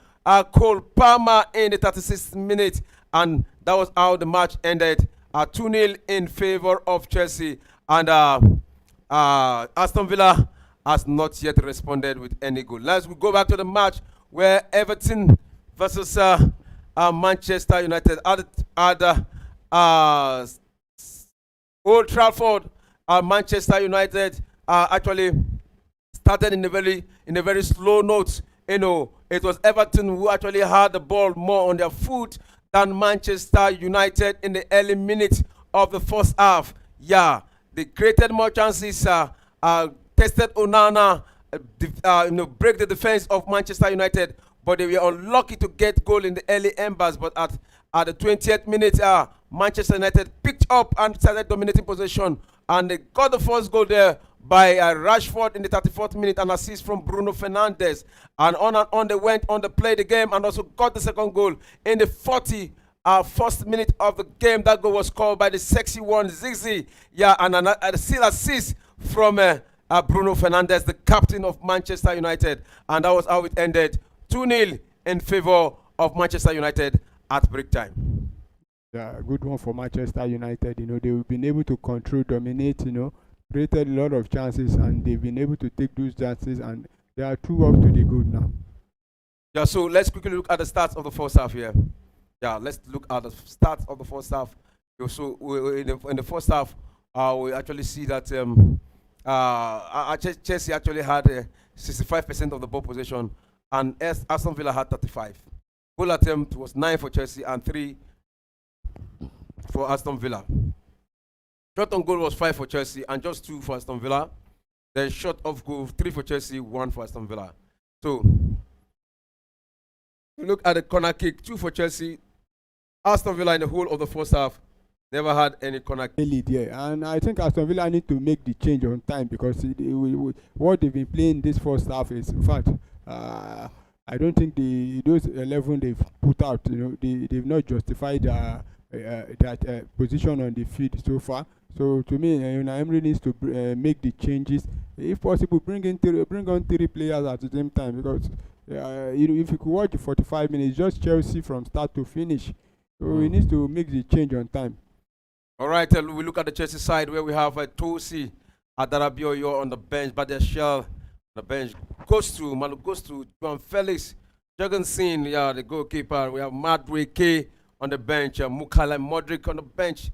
Cole Palmer in the 36th minute. And that was how the match ended. 2-0 in favor of Chelsea. And Aston Villa has not yet responded with any goal. Let's go back to the match where Everton versus Manchester United at Old Trafford. Manchester United actually started in a very slow note. You know, it was Everton who actually had the ball more on their foot than Manchester United in the early minutes of the first half. Yeah, they created more chances. Tested Onana, break the defense of Manchester United, but they were unlucky to get goal in the early embers. But at the 20th minute, Manchester United picked up and started dominating possession, and they got the first goal there by Rashford in the 34th minute, an assist from Bruno Fernandes, and on they went on to play the game, and also got the second goal in the 41st minute of the game. That goal was scored by the sexy one Ziggy, yeah, and still assist from Bruno Fernandes, the captain of Manchester United, and that was how it ended, 2-0 in favor of Manchester United at break time. Yeah, good one for Manchester United. You know, they've been able to control, dominate, you know, created a lot of chances, and they've been able to take those chances, and they are 2 up to the good now. Yeah, so let's quickly look at the stats of the first half here. Yeah, let's look at the stats of the first half. So in the first half, we actually see that Chelsea actually had 65% of the ball possession, and Aston Villa had 35. Goal attempt was 9 for Chelsea and 3 for Aston Villa. Shot on goal was 5 for Chelsea and just 2 for Aston Villa. Then shot off goal 3 for Chelsea, 1 for Aston Villa. So look at the corner kick, 2 for Chelsea. Aston Villa in the whole of the first half never had any corner kick. Yeah, and I think Aston Villa need to make the change on time, because what they've been playing this first half is, in fact, I don't think those 11 they've put out, you know, they've not justified that position on the field so far. So to me, Emery needs to make the changes. If possible, bring on 3 players at the same time, because if you could watch the 45 minutes, just Chelsea from start to finish. So he needs to make the change on time. All right, we look at the Chelsea side where we have Tosi Adarabioyo on the bench, Badia Shell on the bench. Goes to Juan Felix, Jorgensen, yeah, the goalkeeper. We have Madweke on the bench, Mukala Modric on the bench,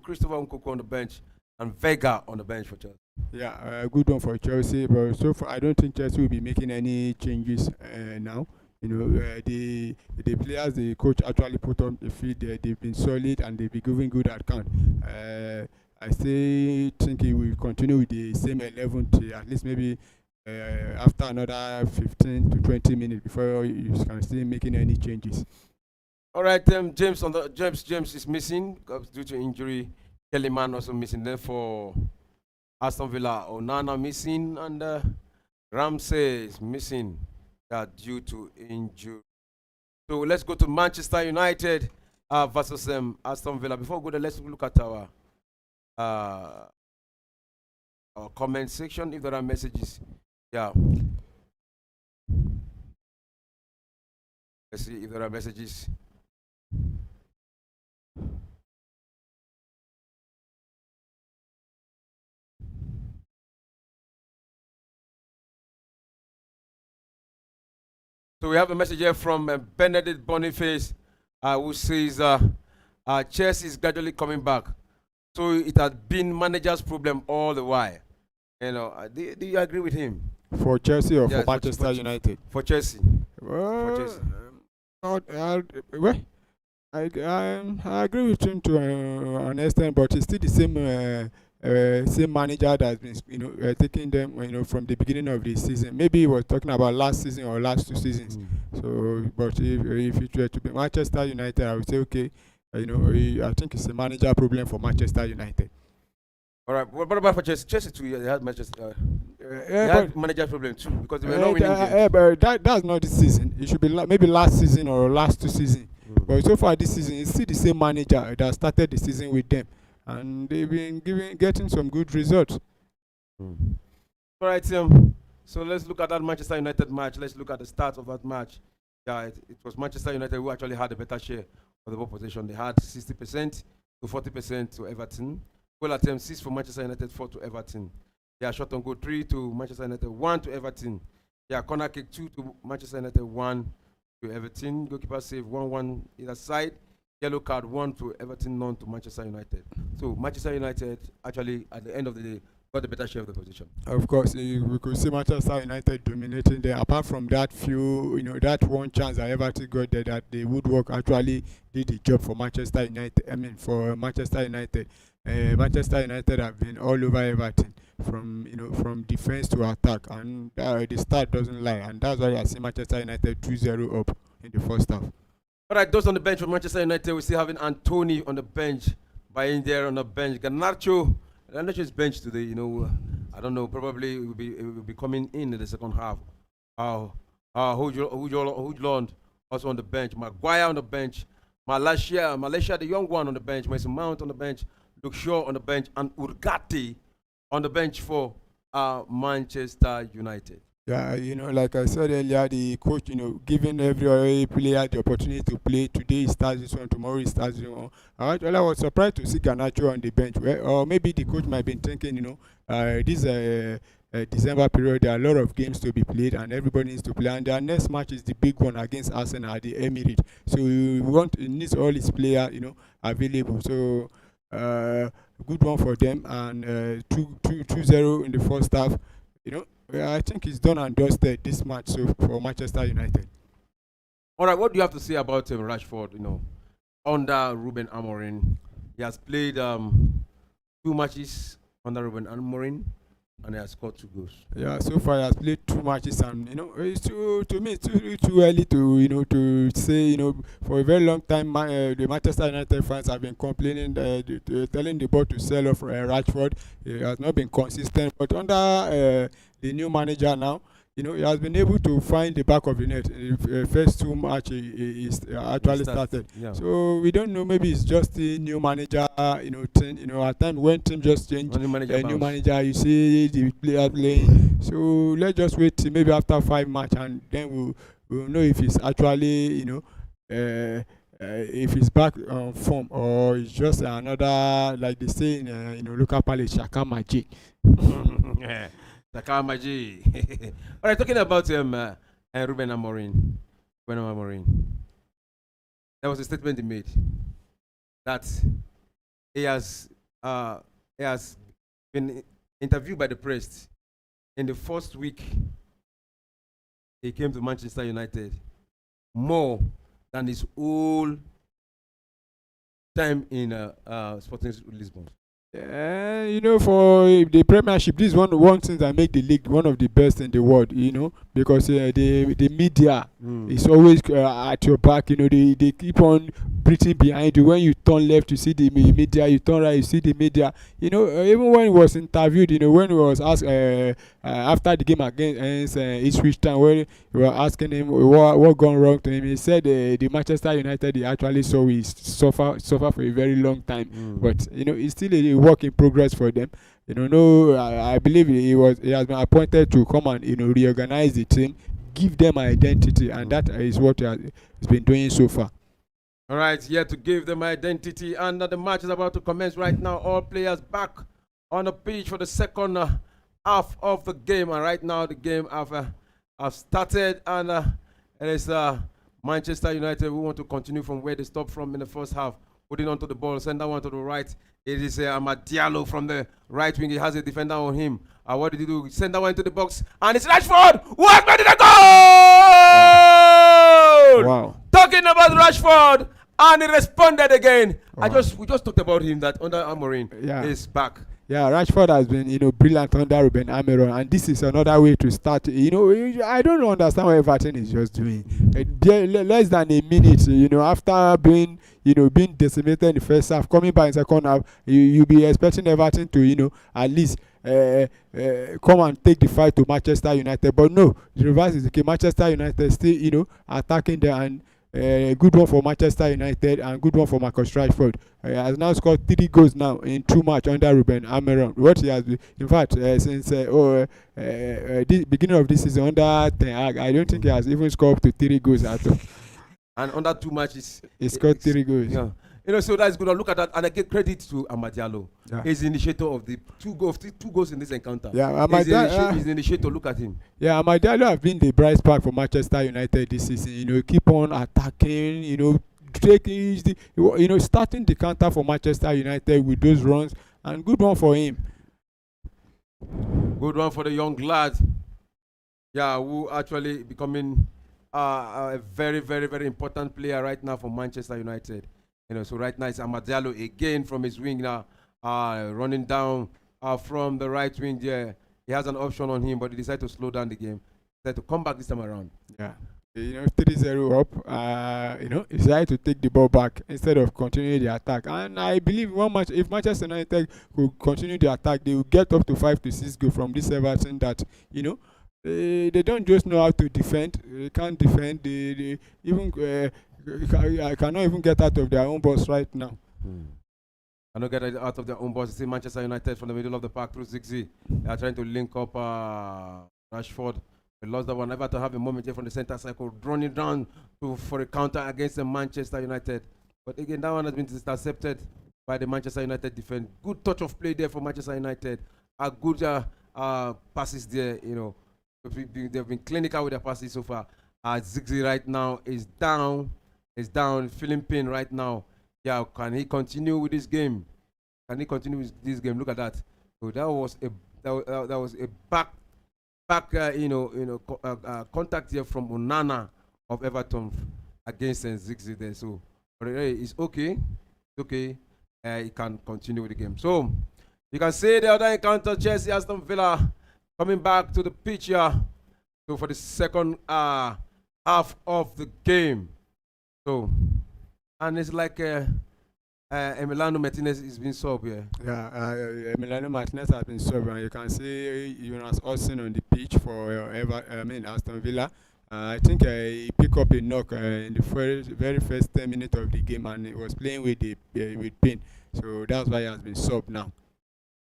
Christopher Nkuku on the bench, and Vega on the bench for Chelsea. Yeah, good one for Chelsea, but so far I don't think Chelsea will be making any changes now. You know, the players the coach actually put on the field, they've been solid and they've been giving good account. I still think he will continue with the same 11 to at least maybe after another 15 to 20 minutes before you can still making any changes. All right, James is missing due to injury. Kellyman also missing. Then for Aston Villa, Onana missing, and Ramsey is missing due to injury. So let's go to Manchester United versus Aston Villa. Before we go there, let's look at our comment section if there are messages. Yeah. Let's see if there are messages. So we have a message here from Benedict Boniface, who says Chelsea is gradually coming back. So it has been manager's problem all the while. You know, do you agree with him? For Chelsea or for Manchester United? For Chelsea. Well, I agree with him to an extent, but it's still the same manager that's been taking them from the beginning of the season. Maybe he was talking about last season or last 2 seasons. So, but if it were to be Manchester United, I would say okay. I think it's a manager problem for Manchester United. All right. What about for Chelsea? Chelsea too. They had Manchester. They had manager problem too because they were not winning games. But that's not this season. It should be maybe last season or last 2 seasons. But so far this season, it's still the same manager that started the season with them, and they've been getting some good results. All right, so let's look at that Manchester United match. Let's look at the start of that match. Yeah, it was Manchester United who actually had a better share of the ball possession. They had 60% to 40% to Everton. Goal attempt 6 for Manchester United, 4 to Everton. Yeah, shot on goal 3 to Manchester United, 1 to Everton. Yeah, corner kick 2 to Manchester United, 1 to Everton. Goalkeeper save 1-1 either side. Yellow card 1 to Everton, none to Manchester United. So Manchester United actually at the end of the day got the better share of the position. Of course, we could see Manchester United dominating there. Apart from that few, that one chance that Everton got there, that the woodwork actually did the job for Manchester United. I mean, for Manchester United. Manchester United have been all over Everton from defense to attack, and the start doesn't lie, and that's why I see Manchester United 2-0 up in the first half. All right, those on the bench for Manchester United, we're still having Anthony on the bench, by there on the bench. Garnacho is benched today. I don't know. Probably it will be coming in the second half. Hoodlund also on the bench. Maguire on the bench. Malaysia, the young one on the bench. Mason Mount on the bench. Luke Shaw on the bench, and Urgati on the bench for Manchester United. Yeah, like I said earlier, the coach, giving every player the opportunity to play. Today he starts this one, tomorrow he starts this one. I was surprised to see Garnacho on the bench. Or maybe the coach might be thinking, this December period, there are a lot of games to be played and everybody needs to play. And their next match is the big one against Arsenal at the Emirates. So he needs all his players, available. So good one for them, and 2-0 in the first half. I think it's done and dusted this match for Manchester United. All right, what do you have to say about Rashford? Under Ruben Amorim, he has played 2 matches under Ruben Amorim, and he has scored 2 goals. Yeah, so far he has played 2 matches, and it's too early to say. For a very long time, the Manchester United fans have been complaining, telling the board to sell off Rashford. He has not been consistent, but under the new manager now, he has been able to find the back of the net. The first 2 matches he actually started. Yeah. So we don't know. Maybe it's just the new manager. Thing. At times when team just change, new manager, you see the player playing. So let's just wait till maybe after 5 matches, and then we'll know if it's actually if he's back on form, or it's just another, like they say in local palace, Shaka Magic. All right, talking about Ruben Amorim. There was a statement he made that he has been interviewed by the press in the first week he came to Manchester United more than his whole time in Sporting Lisbon. For the Premiership, this is one thing that make the league one of the best in the world. Because the media is always at your back. They keep on breathing behind you. When you turn left, you see the media. You turn right, you see the media. Even when he was interviewed, when he was asked after the game against Ipswich Town, when you were asking him what gone wrong to him, he said the Manchester United he actually saw he suffer for a very long time. But it's still a work in progress for them. I believe he has been appointed to come and reorganize the team, give them identity, and that is what he has been doing so far. All right, here to give them identity, and the match is about to commence right now. All players back on the pitch for the second half of the game, and right now the game have started, and it is Manchester United who want to continue from where they stopped from in the first half. Putting onto the ball, send that one to the right. It is Amad Diallo from the right wing. He has a defender on him. What did he do? Send that one into the box, and it's Rashford who has made the goal! Wow. Talking about Rashford, and he responded again. Wow. We just talked about him that under Amorim is back. Yeah, Rashford has been, brilliant under Ruben Amorim, and this is another way to start. I don't understand what Everton is just doing. Less than a minute, after being decimated in the first half, coming back in the second half, you'll be expecting Everton to, at least come and take the fight to Manchester United. But no, the reverse is the case. Manchester United still, attacking them, and A good one for Manchester United and good one for Marcus Rashford. Has now scored 3 goals now in 2 matches under Ruben Amorim. What he has been, in fact, since the beginning of this season under Ten Hag, I don't think he has even scored up to 3 goals at all. And under 2 matches, He scored 3 goals. Yeah. So that's good. Look at that, and I give credit to Amad Diallo. Yeah. He's the initiator of the two goals in this encounter. Yeah, He's the initiator. Look at him. Yeah, Amad Diallo have been the bright spark for Manchester United this season. Keep on attacking. Starting the counter for Manchester United with those runs, and good one for him. Good one for the young lad. Yeah, who actually becoming a very, very, very important player right now for Manchester United. So right now it's Amad Diallo again from his wing now, running down from the right wing there. He has an option on him, but he decided to slow down the game. He decided to come back this time around. Yeah. 3-0 up, he decided to take the ball back instead of continuing the attack. And I believe if Manchester United could continue the attack, they will get up to 5 to 6 goals from this Everton that, they don't just know how to defend. They can't defend. They even cannot even get out of their own box right now. Cannot get out of their own box. You see Manchester United from the middle of the park through Ziggy. They are trying to link up Rashford. They lost that one. Everton have a moment here from the center circle, running down for a counter against the Manchester United. But again, that one has been intercepted by the Manchester United defense. Good touch of play there for Manchester United. Good passes there, They've been clinical with their passes so far. Ziggy right now is down. Feeling pain right now. Yeah, can he continue with this game? Look at that. So that was a back contact here from Onana of Everton against Ziggy there. So it's okay. It's okay. He can continue with the game. So you can see the other encounter, Chelsea Aston Villa coming back to the pitch here. So for the second half of the game. So, and it's like Emiliano Martinez is being subbed here. Yeah, Emiliano Martinez has been subbed, and you can see Jonas Olsen on the pitch for Aston Villa. I think he picked up a knock in the very first 10 minutes of the game, and he was playing with pain. So that's why he has been subbed now.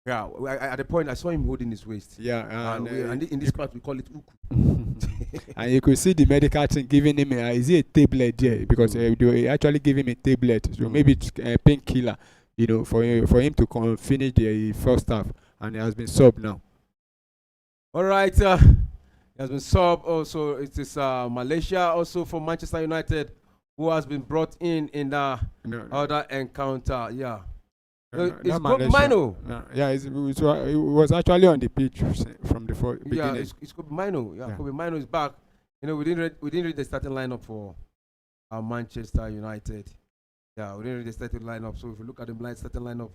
Yeah, at the point I saw him holding his waist. Yeah, and in this part we call it uku. And you could see the medical team giving him is it a tablet there, because they actually give him a tablet, so maybe it's a painkiller, for him to finish the first half, and he has been subbed now. All right, he has been subbed. Also, it is Malaysia also for Manchester United, who has been brought in the other encounter. Yeah. It's Kobe Mino. Yeah, it was actually on the pitch from the beginning. Yeah, it's Kobe Mino. Yeah, Kobe Mino is back. We didn't read the starting lineup for Manchester United. Yeah, we didn't read the starting lineup. So if you look at the starting lineup,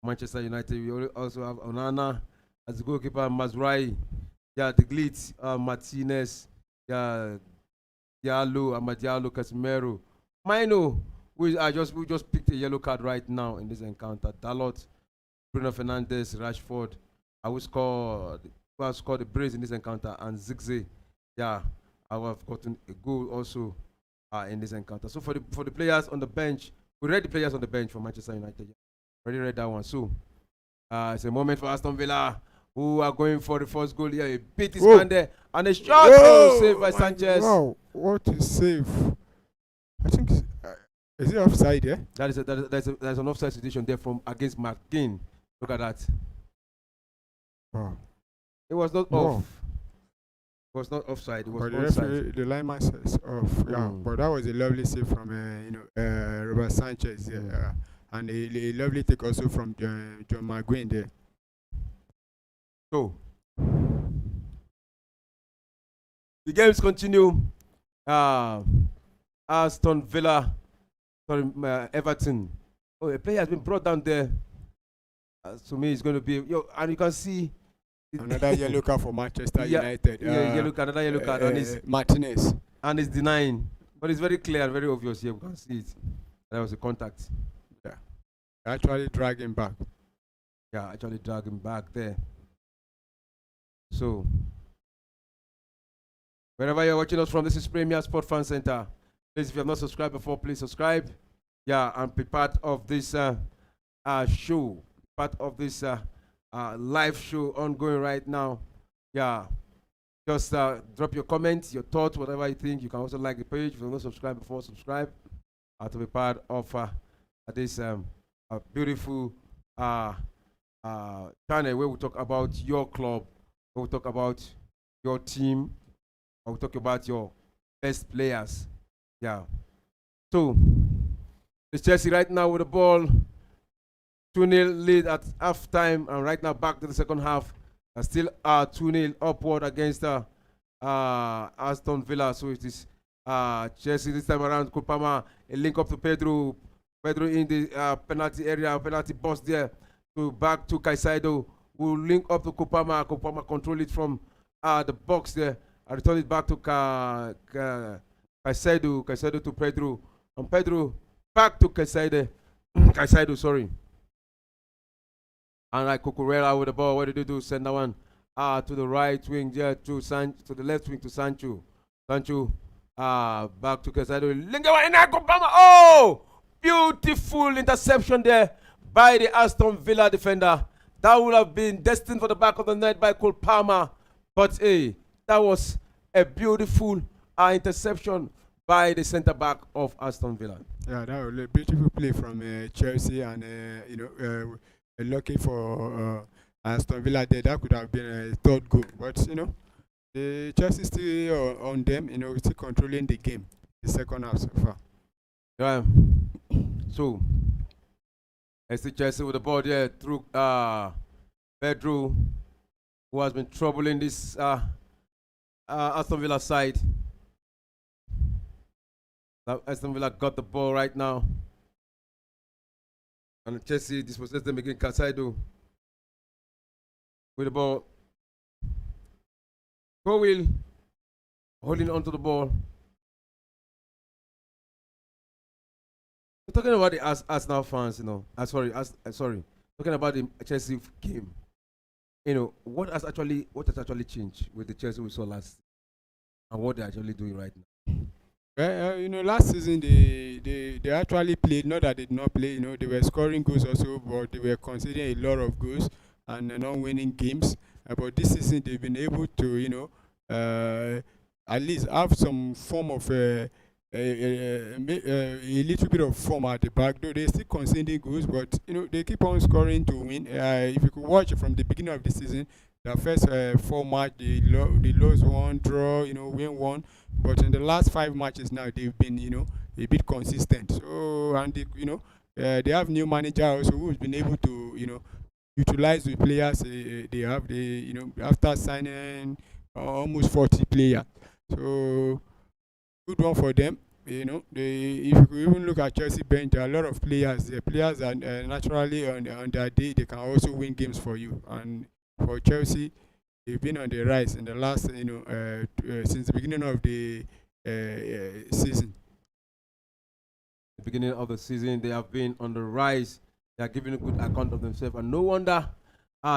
Manchester United, we also have Onana as the goalkeeper, Mazraoui, De Ligt, Martinez, Diallo, Amad Diallo, Casemiro, Mino. We just picked a yellow card right now in this encounter. Dalot, Bruno Fernandes, Rashford. Who has scored the brace in this encounter, and Ziggy. Yeah, I have gotten a goal also in this encounter. So for the players on the bench, we read the players on the bench for Manchester United. Already read that one. So it's a moment for Aston Villa, who are going for the first goal here. He beat his man there, and a shot saved by Sanchez. Wow, what a save! I think. Is it offside? Yeah. There's an offside situation there from against McKean. Look at that. Wow. It was not off. It was not offside. It was onside. The lineman says off. Yeah, but that was a lovely save from Robert Sanchez. Yeah, and a lovely take also from John McGuinn there. So the games continue. Aston Villa. Everton. Oh, a player has been brought down there. To me, it's going to be and you can see another yellow card for Manchester United. Another yellow card on his Martinez, and he's denying, but it's very clear and very obvious here. We can see it. There was a contact. Yeah, actually drag him back. Yeah, actually drag him back there. So, wherever you're watching us from, this is Premier Sport Fan Center. Please, if you have not subscribed before, please subscribe. Yeah, and be part of this show, part of this live show ongoing right now. Yeah, just drop your comments, your thoughts, whatever you think. You can also like the page. If you have not subscribed before, subscribe to be part of this beautiful channel where we talk about your club, where we talk about your team, where we talk about your best players. Yeah. So, it's Chelsea right now with the ball. 2-0 lead at half time, and right now back to the second half. Still 2-0 upward against Aston Villa. So it is Chelsea this time around. Kupama, a link up to Pedro. Pedro in the penalty area, penalty box there. To back to Caicedo. Will link up to Kupama. Kupama control it from the box there. I return it back to Caicedo. Caicedo to Pedro. And Pedro back to Caicedo. Caicedo, sorry. And like Cucurella with the ball. What did they do? Send that one to the right wing there to the left wing to Sancho. Sancho back to Caicedo. Oh! Beautiful interception there by the Aston Villa defender. That would have been destined for the back of the net by Cole Palmer. But hey, that was a beautiful interception by the centre back of Aston Villa. Yeah, that was a beautiful play from Chelsea, and lucky for Aston Villa there. That could have been a third goal, but the Chelsea still on them. Still controlling the game, the second half so far. Yeah. So, I see Chelsea with the ball there through Pedro, who has been troubling this Aston Villa side. Now Aston Villa got the ball right now. And Chelsea dispossessed them again. Caicedo with the ball. Cowell holding on to the ball. We're talking about the Arsenal fans, sorry. Talking about the Chelsea game. What has actually changed with the Chelsea we saw last, and what they're actually doing right now? Last season they actually played. Not that they did not play. They were scoring goals also, but they were conceding a lot of goals and not winning games. But this season they've been able to, at least have some form of a little bit of form at the back. Though they're still conceding goals, but they keep on scoring to win. If you could watch it from the beginning of the season, the first 4 matches they lost one, draw, win one. But in the last 5 matches now, they've been, a bit consistent. So, and they have new manager also who's been able to, utilize the players they have. After signing almost 40 players, so good one for them. If you could even look at Chelsea bench, there are a lot of players. The players are naturally on their day, they can also win games for you. And for Chelsea, they've been on the rise in the last, since the beginning of the season. The beginning of the season, they have been on the rise. They are giving a good account of themselves, and no wonder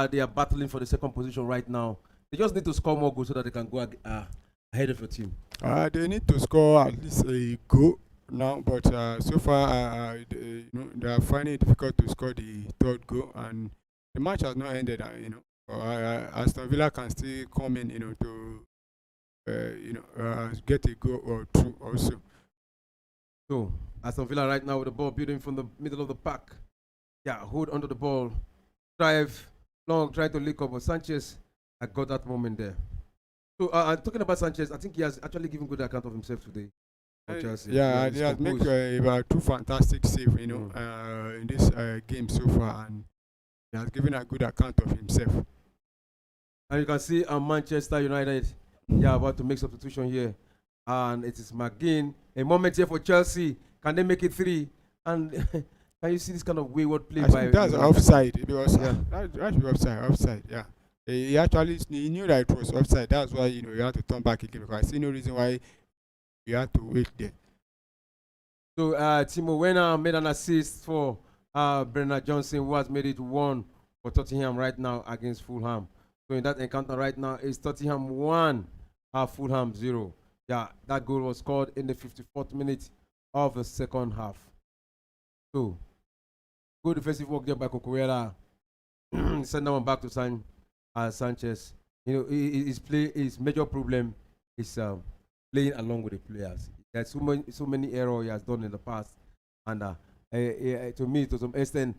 they are battling for the second position right now. They just need to score more goals so that they can go ahead of your team. They need to score at least a goal now, but so far, they are finding it difficult to score the third goal, and the match has not ended. Aston Villa can still come in, to get a goal or two also. So Aston Villa right now with the ball building from the middle of the pack. Yeah, hold onto the ball, drive long, try to link up, but Sanchez, I got that moment there. So talking about Sanchez, I think he has actually given good account of himself today. Yeah, he has made about 2 fantastic saves, in this game so far, and he has given a good account of himself. And you can see Manchester United, about to make substitution here, and it is McGinn. A moment here for Chelsea. Can they make it 3? And can you see this kind of wayward play by? That's offside because that should be offside. Yeah. He actually knew that it was offside. That's why you had to turn back again, because I see no reason why you had to wait there. So Timo Werner made an assist for Bernard Johnson, who has made it 1 for Tottenham right now against Fulham. So in that encounter right now, it's Tottenham 1, Fulham 0. Yeah, that goal was scored in the 54th minute of the second half. So, good defensive work there by Cucurella. Send that one back to Sanchez. You know, his major problem is playing along with the players. There's so many errors he has done in the past, and to me, to some extent,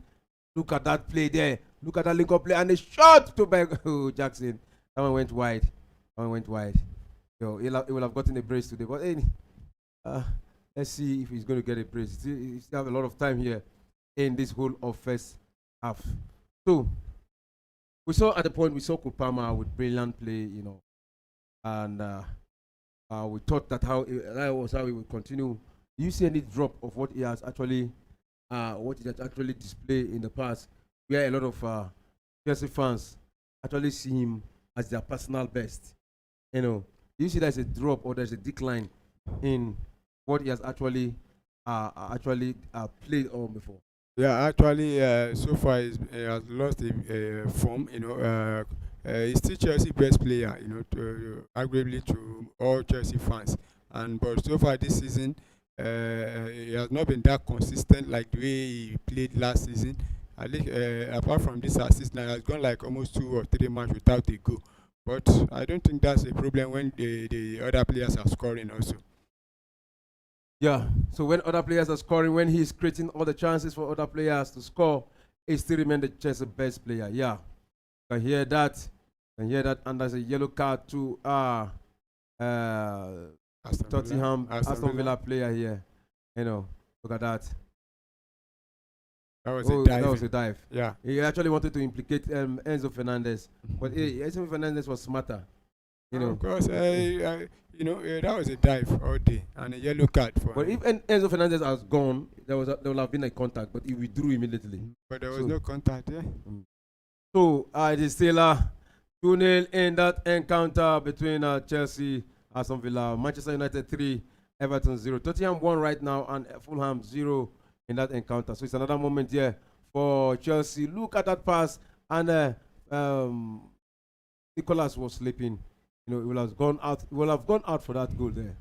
look at that play there. Look at that link-up play and the shot to Jackson. That one went wide. That one went wide. Yo, he will have gotten a brace today, but hey, let's see if he's going to get a brace. He still have a lot of time here in this whole of first half. So we saw at the point we saw Kupama with brilliant play, and we thought that that was how he would continue. Do you see any drop of what he has actually displayed in the past, where a lot of Chelsea fans actually see him as their personal best? Do you see there's a drop or there's a decline in what he has actually played on before? Yeah, actually, so far he has lost form. He's still Chelsea best player. Arguably to all Chelsea fans. But so far this season, he has not been that consistent like the way he played last season. I think apart from this assist, now he has gone like almost 2 or 3 matches without a goal. But I don't think that's a problem when the other players are scoring also. Yeah, so when other players are scoring, when he's creating all the chances for other players to score, he still remains the Chelsea best player. Yeah, can hear that. And there's a yellow card to Tottenham, Aston Villa player here. Look at that. That was a dive. That was a dive. Yeah. He actually wanted to implicate Enzo Fernandez, but Enzo Fernandez was smarter. Of course, that was a dive all day and a yellow card for But him. if Enzo Fernandez has gone, there would have been a contact, but he withdrew immediately. But there was no contact, yeah. So it is still 2-0 in that encounter between Chelsea, Aston Villa, Manchester United 3, Everton 0. Tottenham 1 right now, and Fulham 0 in that encounter. So it's another moment here for Chelsea. Look at that pass, and Nicholas was sleeping. He will have gone out. Will have gone out for that goal there.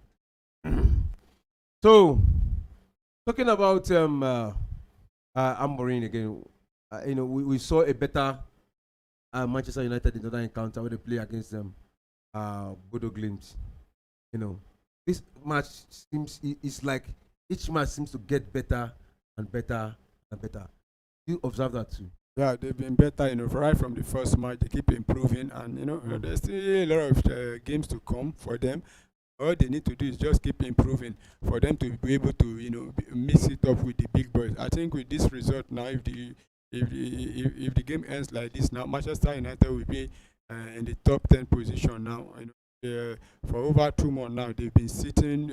So, talking about Amorim again, we saw a better Manchester United in another encounter where they play against them, Bodo Glimt. This match it's like each match seems to get better and better and better. You observe that too? Yeah, they've been better, right from the first match. They keep improving, and there's still a lot of games to come for them. All they need to do is just keep improving for them to be able to, mix it up with the big boys. I think with this result now, if the game ends like this now, Manchester United will be in the top 10 position now. For over 2 months now, they've been sitting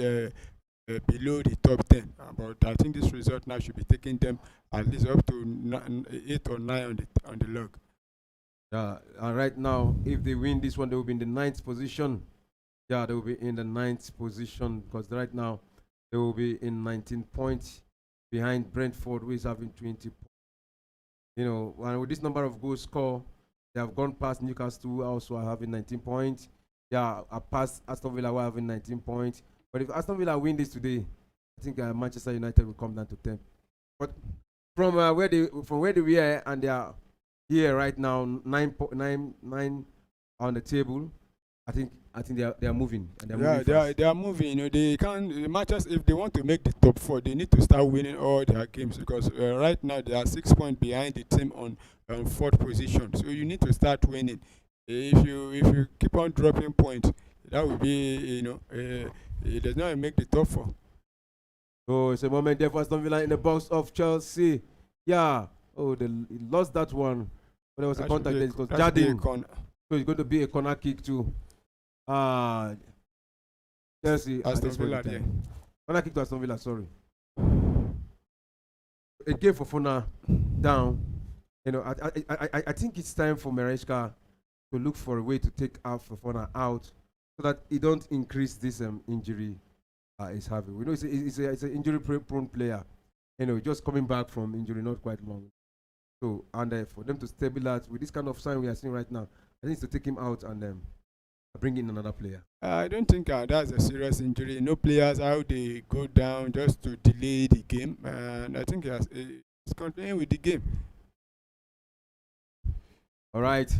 below the top 10. But I think this result now should be taking them at least up to 8 or 9 on the log. Yeah, and right now, if they win this one, they will be in the 9th position. Yeah, they will be in the 9th position because right now they will be in 19 points behind Brentford, who is having 20 points. And with this number of goals scored, they have gone past Newcastle, who also are having 19 points. Yeah, past Aston Villa, who are having 19 points. But if Aston Villa win this today, I think Manchester United will come down to 10. But from where they were and they are here right now, 9 on the table. I think they are moving. And they are moving. They can't Manchester, if they want to make the top 4, they need to start winning all their games because right now they are 6 points behind the team on 4th position. So you need to start winning. If you keep on dropping points, that will be it does not make the top 4. Oh, it's a moment there for Aston Villa in the box of Chelsea. Yeah. Oh, they lost that one. But there was a contact there because Jardine. So it's going to be a corner kick too. Chelsea. Aston Villa, yeah. Corner kick to Aston Villa, sorry. Again for Fofana down. I think it's time for Maresca to look for a way to take Fofana out so that he don't increase this injury he's having. We know it's an injury-prone player. Just coming back from injury not quite long. So, and for them to stabilize with this kind of sign we are seeing right now, I think it's to take him out and bring in another player. I don't think that's a serious injury. No players how they go down just to delay the game, and I think it's continuing with the game. All right.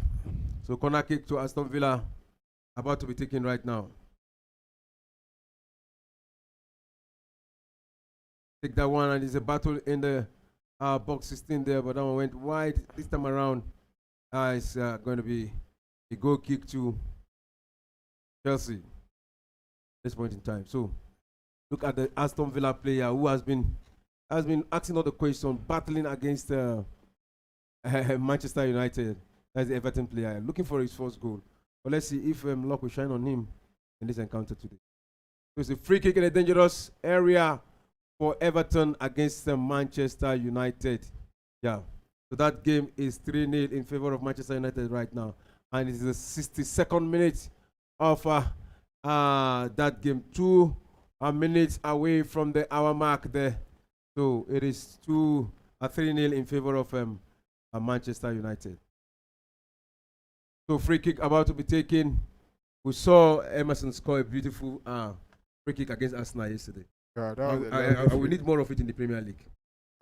So corner kick to Aston Villa, about to be taken right now. Take that one, and it's a battle in the box 16 there, but that one went wide. This time around, it's going to be a goal kick to Chelsea. This point in time. So look at the Aston Villa player who has been asking all the questions, battling against Manchester United. That's the Everton player, looking for his first goal. But let's see if luck will shine on him in this encounter today. So it's a free kick in a dangerous area for Everton against Manchester United. Yeah. So that game is 3-0 in favor of Manchester United right now. And it is the 62nd minute of that game. 2 minutes away from the hour mark there. So it is 3-0 in favor of Manchester United. So free kick about to be taken. We saw Emerson score a beautiful free kick against Arsenal yesterday. Yeah, that was we need more of it in the Premier League.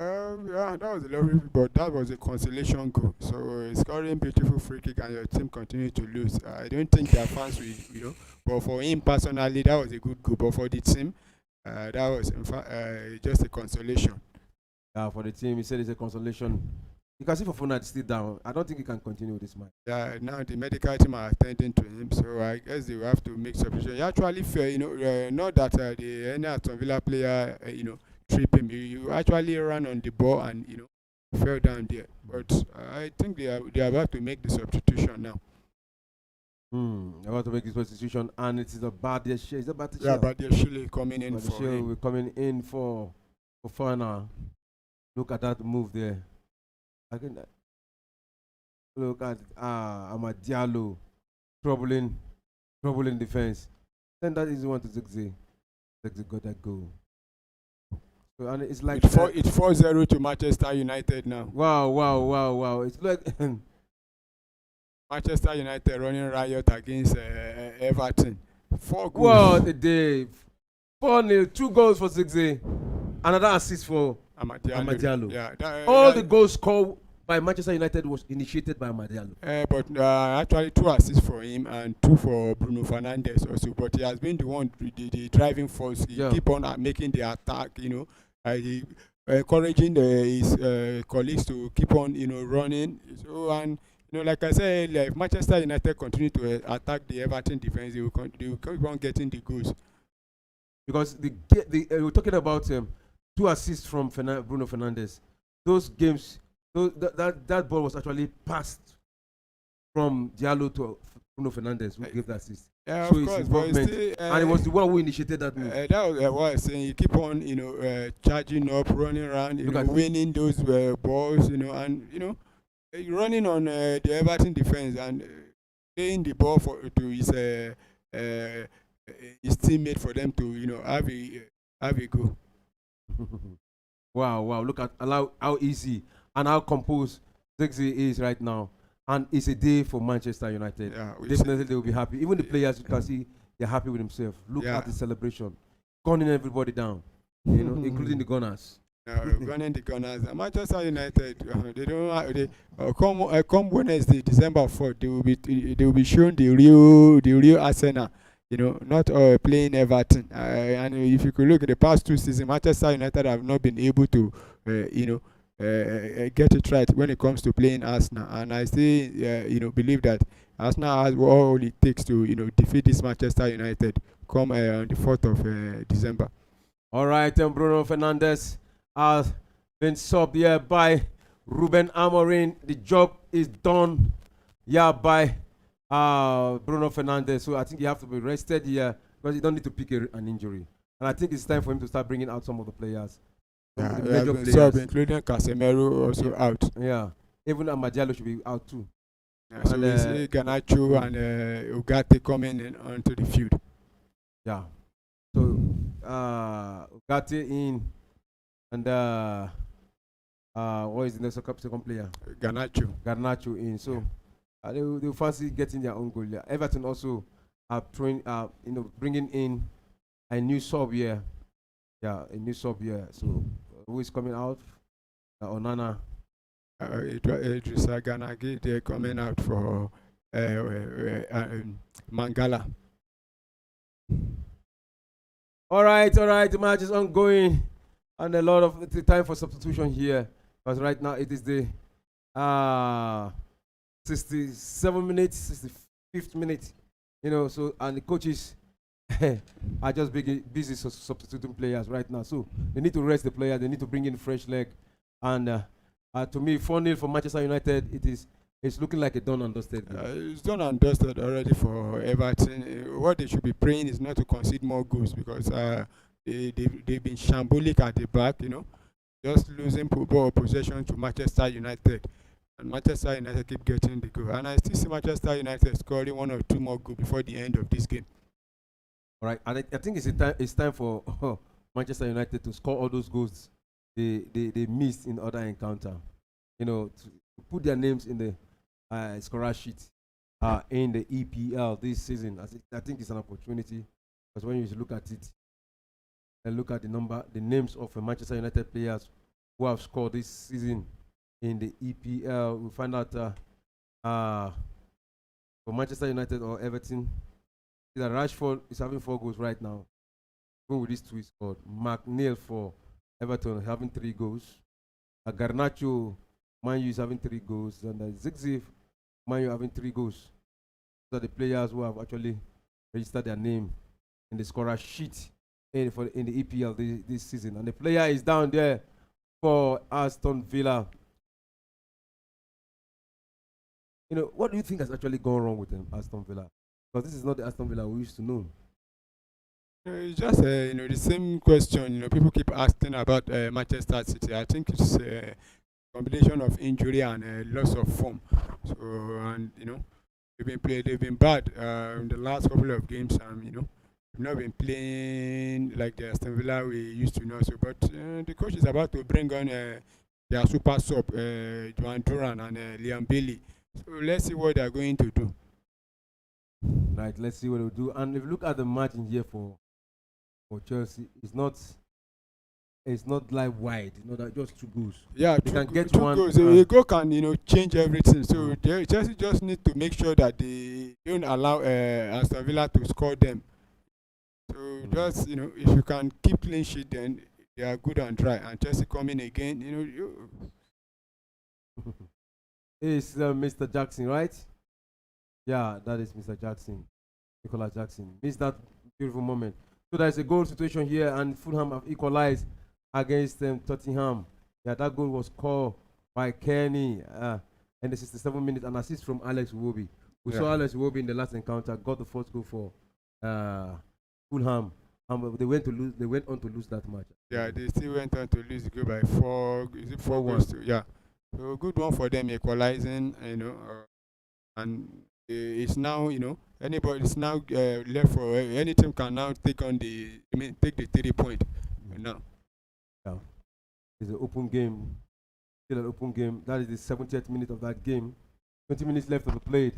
Yeah, that was a lovely, but that was a consolation goal. So scoring beautiful free kick and your team continue to lose. I don't think their fans will, but for him personally, that was a good goal. But for the team, that was in fact just a consolation. For the team, he said it's a consolation. You can see Fofana is still down. I don't think he can continue with this match. Yeah, now the medical team are attending to him, so I guess they will have to make substitution. Actually, fair, not that any Aston Villa player, trip him. You actually ran on the ball and fell down there. But I think they are about to make the substitution now. They're about to make this substitution, and it is a bad share. Is it bad share? Yeah, bad share coming in for him. We're coming in for Fofana. Look at that move there. Look at Amad Diallo troubling defense. Then that is the one to Zigze. Zigze got that goal. So, and it's like it's 4-0 to Manchester United now. Wow. It's like Manchester United running riot against Everton. 4 goals. What a day. 4-0, 2 goals for Zigze. Another assist for Amad Diallo. Yeah, all the goals scored by Manchester United was initiated by Amad Diallo. But actually 2 assists for him and 2 for Bruno Fernandes also. But he has been the one, the driving force. He keep on making the attack, he encouraging his colleagues to keep on, running. So, and like I said, if Manchester United continue to attack the Everton defense, they will keep on getting the goals. Because we're talking about 2 assists from Bruno Fernandes. Those games, that ball was actually passed from Diallo to Bruno Fernandes, who gave that assist. Yeah, so of course, but still, and it was the one who initiated that move. That was what I was saying. You keep on, charging up, running around, winning those balls, and running on the Everton defense and playing the ball to his teammate for them to, have a go. Wow! Look at how easy and how composed Zigze is right now. And it's a day for Manchester United. Yeah, definitely they will be happy. Even the players, you can see they're happy with themselves. Look at the celebration. Gunning everybody down, including the Gunners. Gunning the Gunners. Manchester United, they don't come Wednesday, December 4th, they will be showing the real Arsenal. Not playing Everton. And if you could look at the past 2 seasons, Manchester United have not been able to, get it right when it comes to playing Arsenal. And I still, believe that Arsenal has all it takes to, defeat this Manchester United come on the 4th of December. All right, Bruno Fernandes has been subbed here by Ruben Amorim. The job is done by Bruno Fernandes. So I think you have to be rested here because you don't need to pick an injury. And I think it's time for him to start bringing out some of the players. Including Casemiro also out. Yeah, even Amad Diallo should be out too. Yeah, so we see Garnacho and Ugarte coming in onto the field. Yeah. So Ugarte in and what is the next second player? Garnacho in. So they'll fancy getting their own goal. Yeah. Everton also bringing in a new sub here. Yeah, a new sub here. So who is coming out? Onana. Idrissa Ganagi, they're coming out for Mangala. All right. The match is ongoing, and a lot of the time for substitution here. Because right now it is the 67 minutes, 65th minute. So and the coaches are just busy substituting players right now. So they need to rest the players. They need to bring in fresh leg. And to me, 4-0 for Manchester United. It's looking like a done and dusted. It's done and dusted already for Everton. What they should be praying is not to concede more goals because they've been shambolic at the back, just losing ball possession to Manchester United. And Manchester United keep getting the goal. And I still see Manchester United scoring 1 or 2 more goals before the end of this game. All right, and I think it's time for Manchester United to score all those goals they missed in other encounter. To put their names in the scorer sheet in the EPL this season. I think it's an opportunity because when you look at it and look at the names of Manchester United players who have scored this season in the EPL, we find out for Manchester United or Everton, that Rashford is having 4 goals right now. Even with these 2 he scored. McNeil for Everton having 3 goals. Garnacho, Man U is having 3 goals. And Zigzag, Man U having 3 goals. Those are the players who have actually registered their name in the scorer sheet in the EPL this season. And the player is down there for Aston Villa. What do you think has actually gone wrong with Aston Villa? Because this is not the Aston Villa we used to know. It's just the same question. People keep asking about Manchester City. I think it's a combination of injury and loss of form. So and they've been bad in the last couple of games. They've not been playing like the Aston Villa we used to know. So, but the coach is about to bring on their super sub, Joan Duran and Liam Bailey. So let's see what they're going to do. Right, let's see what they'll do. And if you look at the margin here for Chelsea, it's not like wide. That just 2 goals. Yeah, they can get 2 one goals. A goal can change everything. So Chelsea just need to make sure that they don't allow Aston Villa to score them. So just if you can keep clean sheet, then they are good and dry. And Chelsea coming again, It's Mr. Jackson, right? Yeah, that is Mr. Jackson, Nicola Jackson. Missed that beautiful moment. So there's a goal situation here, and Fulham have equalized against Tottenham. Yeah, that goal was scored by Kenny in the 67th minute, an assist from Alex Iwobi. We saw Alex Iwobi in the last encounter, got the first goal for Fulham. They went on to lose that match. Yeah, they still went on to lose the goal by 4. Is it 4 goals? Yeah. So good one for them equalizing, and it's now, it's now left for any team can now take the 3 point now. Yeah, it's an open game, still an open game. That is the 70th minute of that game. 20 minutes left to be played,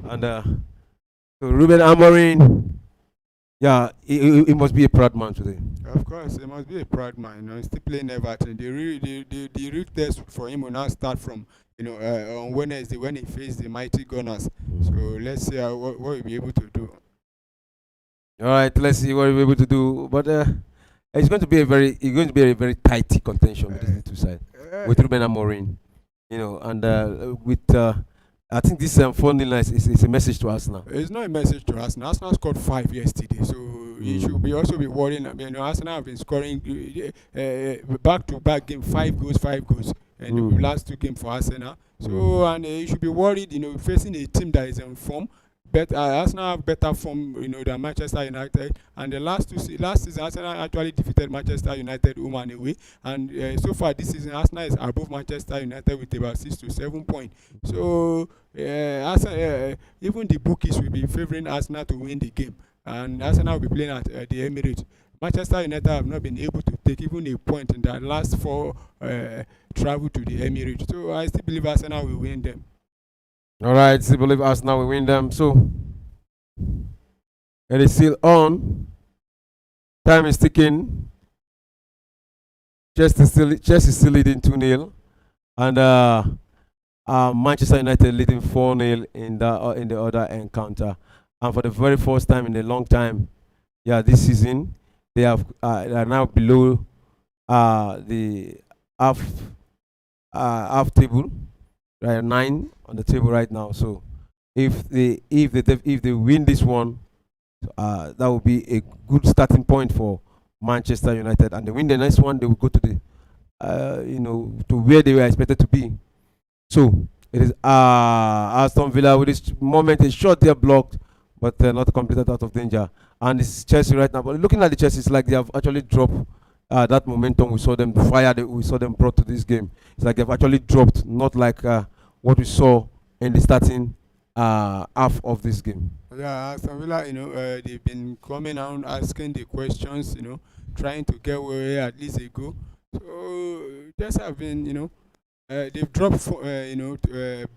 and so Ruben Amorim, yeah, it must be a proud man today. Of course, it must be a proud man. He's still playing Everton. The real test for him will now start from on Wednesday when he faces the mighty Gunners. So let's see what we'll be able to do. All right, let's see what we're able to do. But it's going to be a very tight contention between the 2 sides with Ruben Amorim, and with. I think this 4-0 is a message to Arsenal. It's not a message to Arsenal. Arsenal scored 5 yesterday, so you should also be worrying. Arsenal have been scoring back-to-back game 5 goals, and the last 2 games for Arsenal. So and you should be worried. Facing a team that is in form. Arsenal have better form, than Manchester United. And the last season, Arsenal actually defeated Manchester United home and away. And so far this season, Arsenal is above Manchester United with about 6 to 7 points. So Arsenal, even the bookies will be favouring Arsenal to win the game. And Arsenal will be playing at the Emirates. Manchester United have not been able to take even a point in their last 4 travel to the Emirates. So I still believe Arsenal will win them. All right, still believe Arsenal will win them. So It is still on. Time is ticking. Chelsea still leading 2-0. And Manchester United leading 4-0 in the other encounter. And for the very first time in a long time, this season, they are now below the half table, right? 9 on the table right now. So if they win this one, that will be a good starting point for Manchester United. And they win the next one, they will go to the to where they were expected to be. So it is Aston Villa with this moment, a shot there blocked, but not completed out of danger. And it's Chelsea right now. But looking at the Chelsea, it's like they have actually dropped that momentum we saw them, the fire that we saw them brought to this game. It's like they've actually dropped, not like what we saw in the starting half of this game. Yeah, Aston Villa, they've been coming out asking the questions, trying to get where at least they go. So just have been, they've dropped,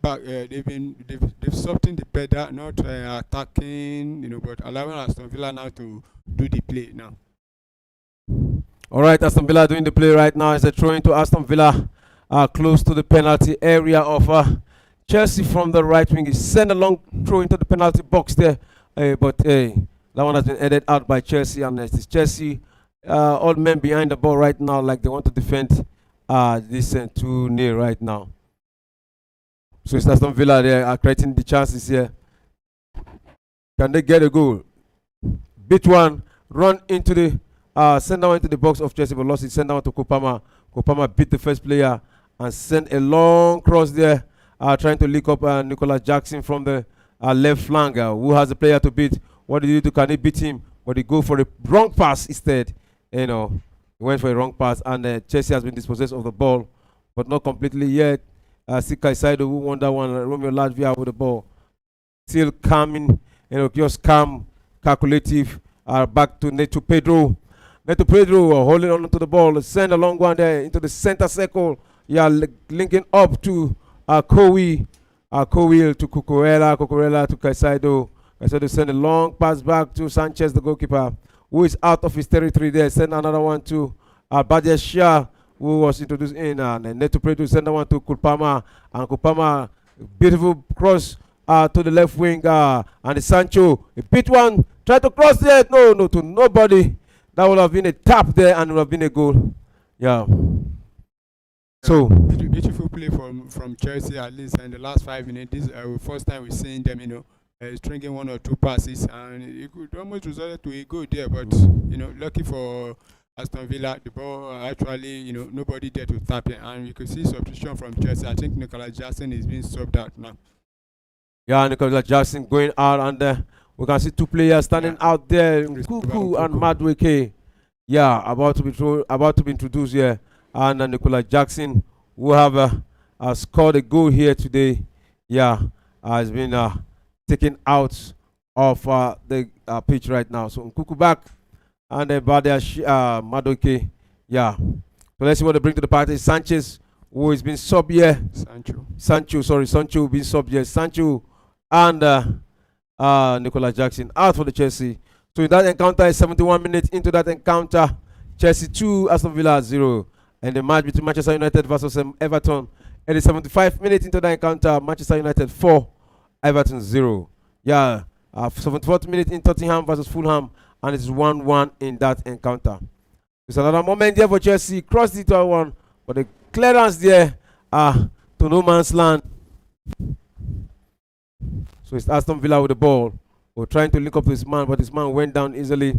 back. They've softened the pedal, not attacking, but allowing Aston Villa now to do the play now. All right, Aston Villa doing the play right now. It's a throw into Aston Villa, close to the penalty area of Chelsea from the right wing. He sent a long throw into the penalty box there, but that one has been headed out by Chelsea, and it's Chelsea all men behind the ball right now, like they want to defend this 2-0 right now. So it's Aston Villa there creating the chances here. Can they get a goal? Bit one, run into the send down into the box of Chelsea, but lost it. Send down to Kopama. Kopama beat the first player and sent a long cross there, trying to lick up Nicolas Jackson from the left flank. Who has the player to beat? What did he do? Can he beat him? But he go for a wrong pass instead. He went for a wrong pass, and Chelsea has been dispossessed of the ball, but not completely yet. Sika Isaido, who won that one, Romeo Latvia with the ball. Still calming, just calm, calculative. Back to Neto Pedro. Neto Pedro holding on to the ball. Send a long one there into the center circle. Linking up to Kowi. Kowi to Cucurella. Cucurella to Caicedo. Caicedo send a long pass back to Sanchez, the goalkeeper, who is out of his territory there. Send another one to Badia Shah, who was introduced in. And Neto Pedro send one to Kulpama. And Kulpama, beautiful cross to the left wing. And the Sancho, a bit one. Try to cross there. No, to nobody. That would have been a tap there and would have been a goal. Yeah. So beautiful play from Chelsea, at least in the last 5 minutes. This is the first time we're seeing them, stringing 1 or 2 passes, and it could almost result to a goal there. But lucky for Aston Villa, the ball actually, nobody there to tap it, and we could see substitution from Chelsea. I think Nicolas Jackson is being subbed out now. Yeah, Nicolas Jackson going out, and we can see 2 players standing out there, Kuku and Madueke. Yeah, about to be introduced here, and Nicolas Jackson, who have scored a goal here today. Yeah, has been taken out of the pitch right now. So Kuku back, and then Madueke. Yeah. So let's see what they bring to the party. Sanchez, who has been subbed here. Sancho being subbed here. Sancho and Nicolas Jackson out for the Chelsea. So in that encounter is 71 minutes into that encounter. Chelsea 2, Aston Villa 0. And the match between Manchester United versus Everton. It is 75 minutes into that encounter. Manchester United 4, Everton 0. Yeah, 74th minute in Tottenham versus Fulham. And it's 1-1 in that encounter. There's another moment there for Chelsea. Crossed it to one. But the clearance there to no man's land. So it's Aston Villa with the ball. We're trying to link up to his man, but his man went down easily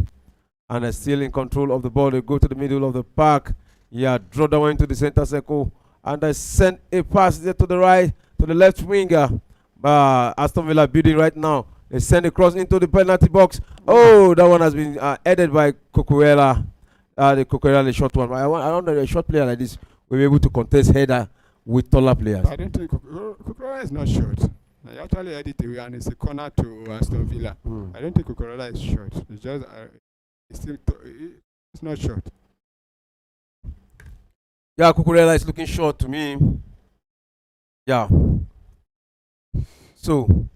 and is still in control of the ball. They go to the middle of the park. Yeah, draw that one into the center circle. And they send a pass there to the right, to the left winger. Aston Villa building right now. They send a cross into the penalty box. Oh, that one has been headed by Cucurella. The Cucurella, the short one. I don't know, a short player like this will be able to contest header with taller players. I don't think Cucurella is not short. I actually heard it away, and it's a corner to Aston Villa. I don't think Cucurella is short. It's just it's not short. Yeah, Cucurella is looking short to me. Yeah. So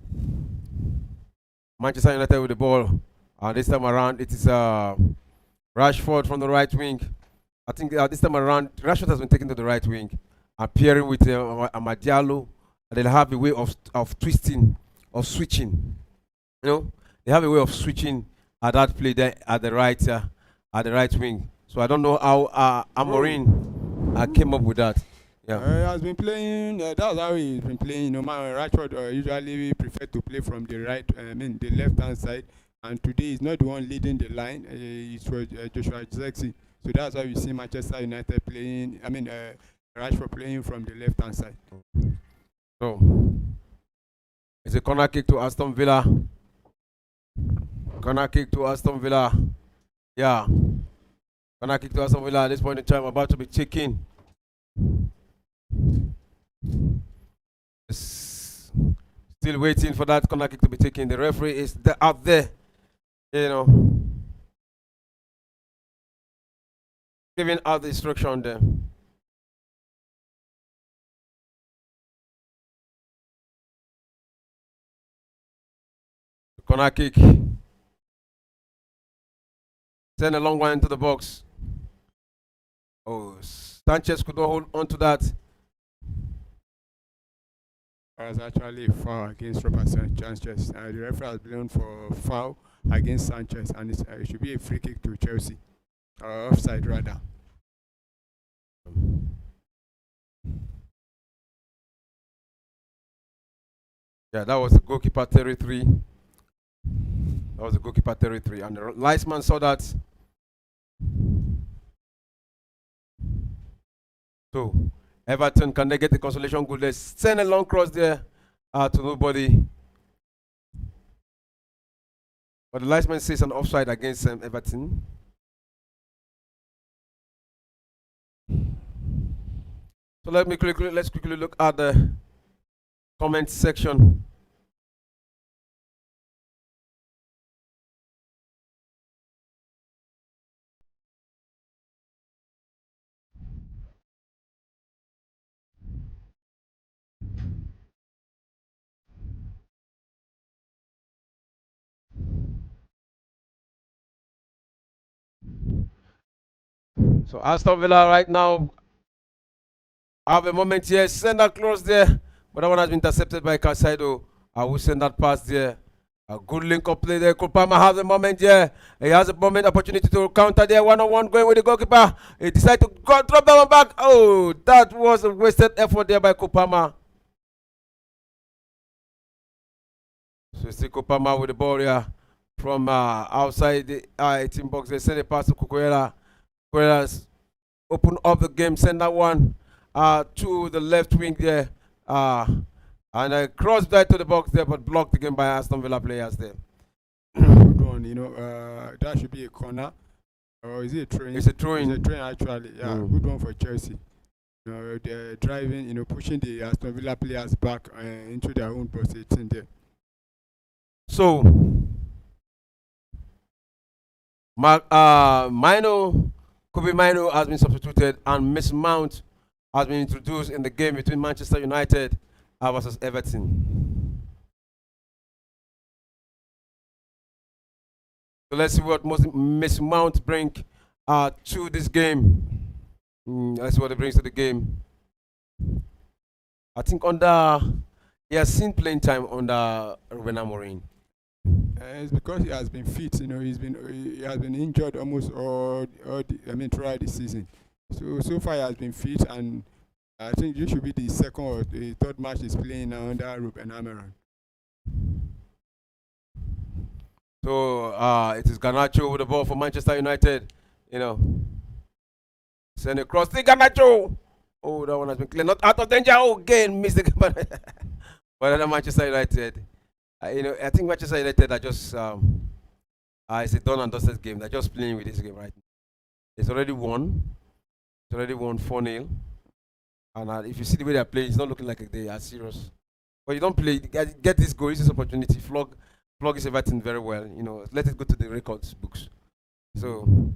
Manchester United with the ball. This time around, it is Rashford from the right wing. I think this time around, Rashford has been taken to the right wing, appearing with Amadialo. They'll have a way of twisting, of switching. You know, they have a way of switching at that play there at the right wing. So I don't know how Amorim came up with that. Yeah. He has been playing. That's how he's been playing. You know, Rashford usually prefer to play from the right, the left hand side. And today he's not the one leading the line. It's for Joshua Zexi. So that's why we see Manchester United playing. Rashford playing from the left hand side. So it's a corner kick to Aston Villa. Corner kick to Aston Villa. Yeah. Corner kick to Aston Villa at this point in time, about to be taken. Still waiting for that corner kick to be taken. The referee is out there, you know, giving out the instruction there. Corner kick. Send a long one into the box. Oh, Sanchez could not hold on to that. That was actually a foul against Robert Sanchez. The referee has blown for foul against Sanchez, and it should be a free kick to Chelsea. Offside rather. Yeah, that was the goalkeeper territory. That was the goalkeeper territory, and the linesman saw that. So, Everton, can they get the consolation goal? They send a long cross there to nobody. But the linesman says an offside against Everton. So let's quickly look at the comment section. So Aston Villa right now have a moment here. Send that cross there, but that one has been intercepted by Casado. I will send that pass there. A good link up play there. Kupama has a moment here. He has a moment opportunity to counter there. 1-on-1 going with the goalkeeper. He decided to drop that one back. Oh, that was a wasted effort there by Kupama. So see Kupama with the ball here from outside the 18 box. They send a pass to Kukuela. Kukuela's open up the game. Send that one to the left wing there. And I crossed that to the box there, but blocked again by Aston Villa players there. Good one, that should be a corner. Or is it a train? It's a train. It's a train actually. Yeah, good one for Chelsea. They're driving, pushing the Aston Villa players back into their own box 18 there. So, Kobe Mino has been substituted, and Miss Mount has been introduced in the game between Manchester United versus Everton. So let's see what Miss Mount brings to this game. Let's see what it brings to the game. I think he has seen playing time under Ruben Amorim. It's because he has been fit. He has been injured almost throughout the season. So far he has been fit, and I think this should be the second or the third match he's playing now under Ruben Amorim. So it is Garnacho with the ball for Manchester United. Send across the Garnacho. Oh, that one has been clear. Not out of danger. Oh, again, missed the but another Manchester United. I think Manchester United are just it's a done and dusted game. They're just playing with this game right now. It's already won. It's already won 4-0. And if you see the way they're playing, it's not looking like they are serious. But you don't play, get this goal, use this opportunity, flog is Everton very well. Let it go to the records books. So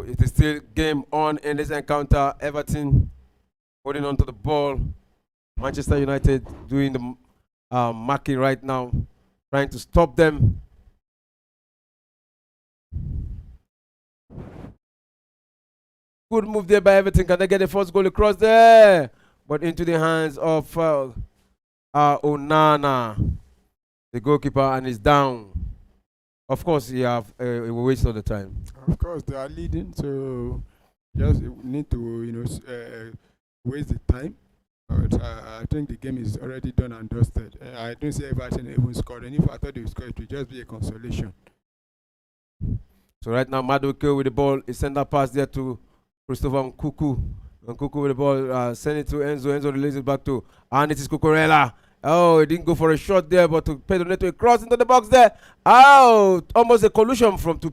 it is still game on in this encounter. Everton holding on to the ball. Manchester United doing marking right now, trying to stop them. Good move there by Everton. Can they get the first goal across there? But into the hands of Onana, the goalkeeper, and he's down. Of course, he have a waste of the time. Of course, they are leading, so just need to waste the time. But I think the game is already done and dusted. I don't see Everton even scored, and if I thought they would score, it would just be a consolation. So right now, Madueke with the ball, he sent that pass there to Christopher Nkuku. Nkuku with the ball, send it to Enzo. Enzo releases it back to, and it is Cucurella. Oh, he didn't go for a shot there, but to Pedro Neto, a cross into the box there. Oh, almost a collusion from two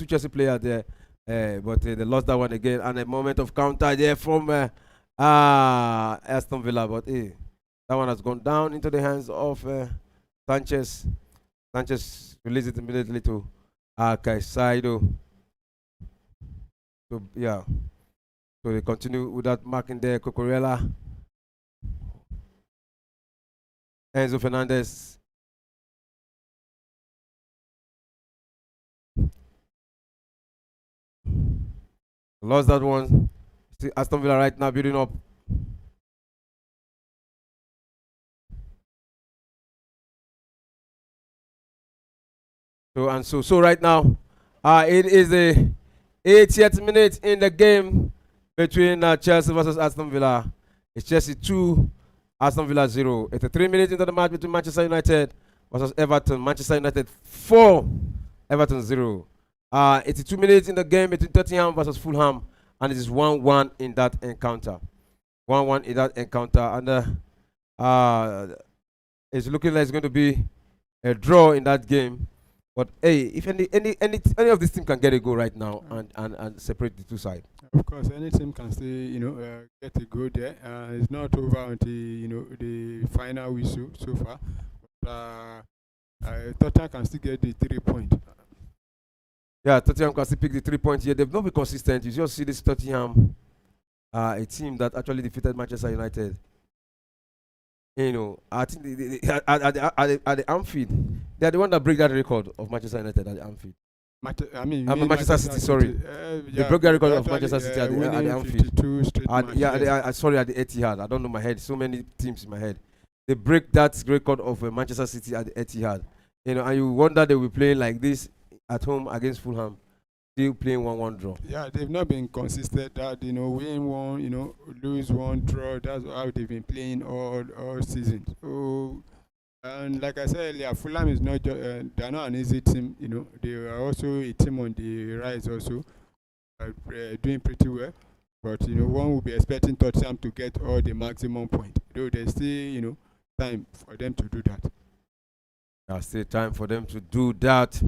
Chelsea players there. But they lost that one again, and a moment of counter there from Aston Villa. But that one has gone down into the hands of Sanchez. Sanchez released it immediately to Caicedo. So yeah, so they continue with that marking there. Cucurella, Enzo Fernandez. Lost that one. See Aston Villa right now building up. So right now, it is the 80th minute in the game between Chelsea versus Aston Villa. It's Chelsea 2, Aston Villa 0. It's 3 minutes into the match between Manchester United versus Everton. Manchester United 4, Everton 0. 82 minutes in the game between Tottenham versus Fulham, and it is 1-1 in that encounter. 1-1 in that encounter, and it's looking like it's going to be a draw in that game. But hey, if any of this team can get a goal right now and separate the two sides. Of course, any team can still get a goal there. It's not over until the final whistle so far. But Tottenham can still get the 3 point. Yeah, Tottenham can still pick the 3 points here. They've not been consistent. You just see this Tottenham, a team that actually defeated Manchester United. I think at the Anfield, they're the one that break that record of Manchester United at the Anfield. Manchester City, sorry. They broke the record of Manchester City at the Anfield. Sorry, at the Etihad. I don't know my head. So many teams in my head. They break that record of Manchester City at the Etihad. And you wonder they will be playing like this at home against Fulham. Still playing 1-1 draw. Yeah, they've not been consistent. That win one, lose one, draw. That's how they've been playing all season. So, and like I said earlier, Fulham is not they're not an easy team. They are also a team on the rise, also doing pretty well. But one will be expecting Tottenham to get all the maximum point. Though there's still time for them to do that. There's still time for them to do that.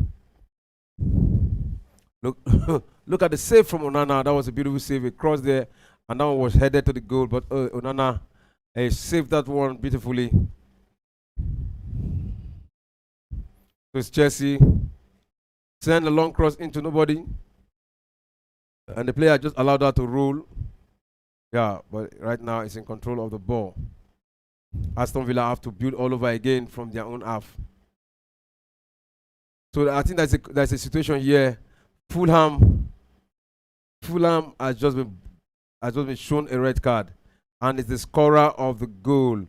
Look at the save from Onana. That was a beautiful save. It crossed there, and that one was headed to the goal. But Onana saved that one beautifully. So it's Chelsea. Send a long cross into nobody. And the player just allowed that to roll. Yeah, but right now it's in control of the ball. Aston Villa have to build all over again from their own half. So I think that's a situation here. Fulham has just been shown a red card, and it's the scorer of the goal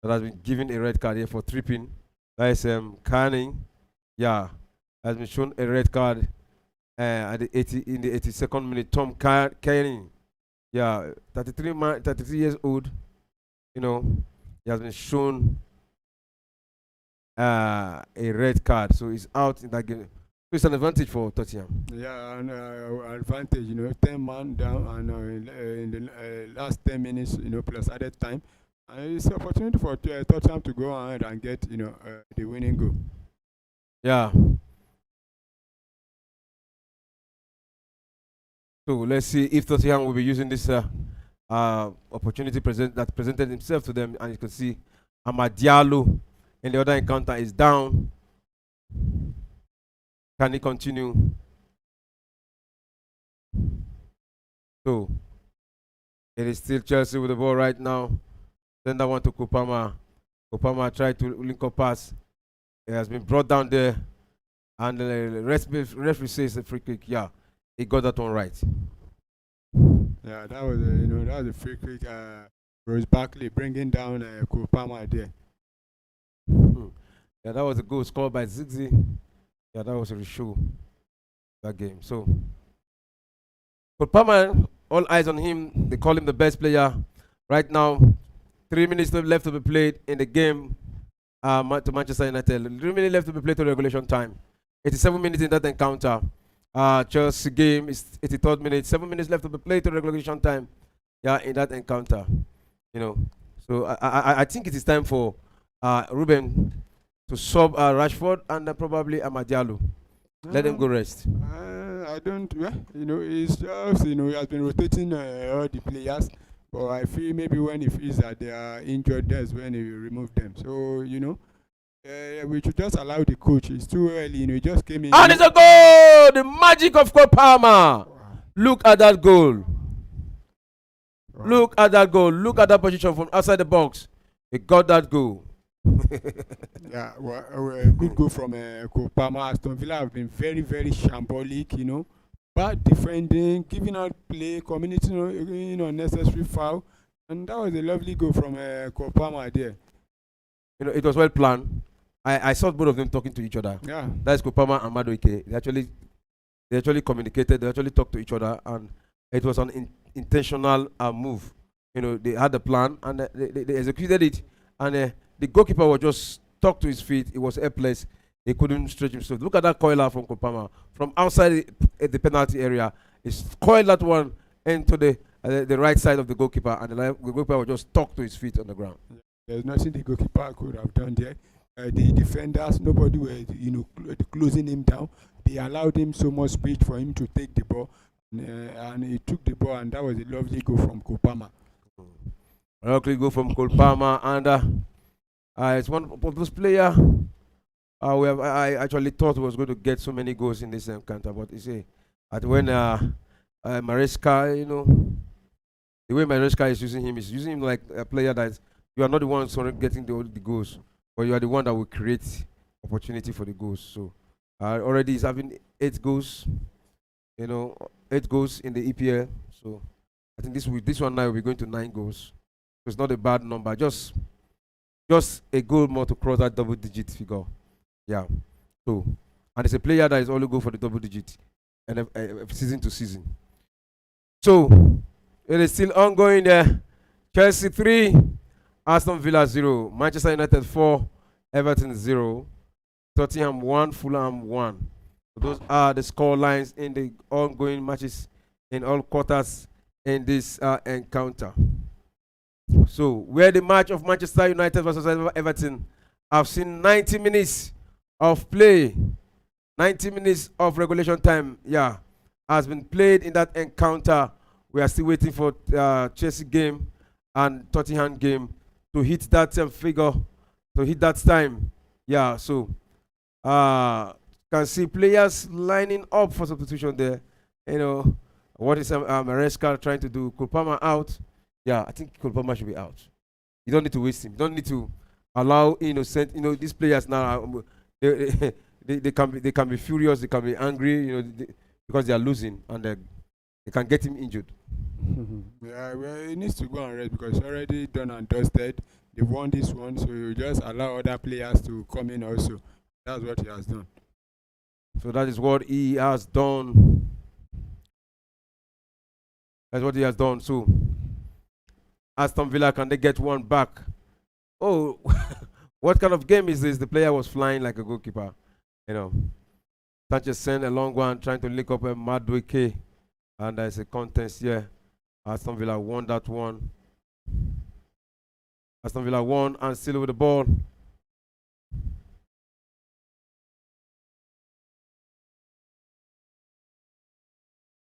that has been given a red card here for tripping. That is Canning. Yeah, has been shown a red card in the 82nd minute. Tom Canning, yeah, 33 years old. He has been shown a red card, so he's out in that game. So it's an advantage for Tottenham. Yeah, an advantage, 10 man down, and in the last 10 minutes, plus added time. And it's an opportunity for Tottenham to go ahead and get, the winning goal. Yeah. So let's see if Tottenham will be using this opportunity that presented himself to them. And you can see Amad Diallo in the other encounter is down. Can he continue? So it is still Chelsea with the ball right now. Send that one to Kupama. Kopama tried to link up pass. It has been brought down there. And the referee says a free kick. Yeah, he got that one right. Yeah, that was that was a free kick. Rose Barkley bringing down Kopama there. Yeah, that was a goal scored by Ziggy. Yeah, that was a show that game. So, Kopama, all eyes on him. They call him the best player right now. 3 minutes left to be played in the game to Manchester United. 3 minutes left to be played to regulation time. 87 minutes in that encounter. Chelsea game is 83rd minute. 7 minutes left to be played to regulation time. Yeah, in that encounter. So I think it is time for Ruben to sub Rashford and probably Amadialu. Let them go rest. I don't. It's just he has been rotating all the players. But I feel maybe when he feels that they are injured, that's when he will remove them. So we should just allow the coach. It's too early. He just came in. And it's a goal! The magic of Kopama. Wow. Look at that goal. Wow. Look at that goal. Look at that position from outside the box. He got that goal. Yeah, good goal from Kopama. Aston Villa have been very, very shambolic. Bad defending, giving out play, committing unnecessary foul, and that was a lovely goal from Kopama there. It was well planned. I saw both of them talking to each other. Yeah, that's Kopama and Madueke. They actually communicated. They actually talked to each other, and it was an intentional move. They had a plan and they executed it, and the goalkeeper was just stuck to his feet. It was airless. He couldn't stretch himself. Look at that coiler from Kopama. From outside the penalty area, he coiled that one into the right side of the goalkeeper, and the goalkeeper was just stuck to his feet on the ground. There's nothing the goalkeeper could have done there. The defenders, nobody were closing him down. They allowed him so much space for him to take the ball, and he took the ball, and that was a lovely goal from Kopama. Lovely goal from Kopama, and it's one of those players. I actually thought we was going to get so many goals in this encounter, but you see, when Maresca, the way Maresca is using him like a player that you are not the one getting the goals, but you are the one that will create opportunity for the goals. So already he's having 8 goals, 8 goals in the EPL. So I think this one now will be going to 9 goals. So it's not a bad number, just a goal more to cross that double-digit figure. Yeah, so and it's a player that is only good for the double digit and season to season. So it is still ongoing there. Chelsea 3, Aston Villa 0, Manchester United 4, Everton 0, Tottenham 1, Fulham 1. So those are the score lines in the ongoing matches in all quarters in this encounter. So where the match of Manchester United versus Everton, I've seen 90 minutes of play, 90 minutes of regulation time, has been played in that encounter. We are still waiting for Chelsea game and Tottenham game to hit that figure, to hit that time. So can see players lining up for substitution there. What is Maresca trying to do? Kopama out. I think Kopama should be out. You don't need to waste him. You don't need to allow innocent. These players now. They can be furious, they can be angry, because they are losing, and they can get him injured. Well, he needs to go and rest because it's already done and dusted. They won this one, so you just allow other players to come in also. That's what he has done. So that is what he has done. That's what he has done. So Aston Villa, can they get one back? Oh. What kind of game is this? The player was flying like a goalkeeper. Sanchez sent a long one, trying to link up a Madueke. And there's a contest here. Aston Villa won that one. Aston Villa won and still with the ball.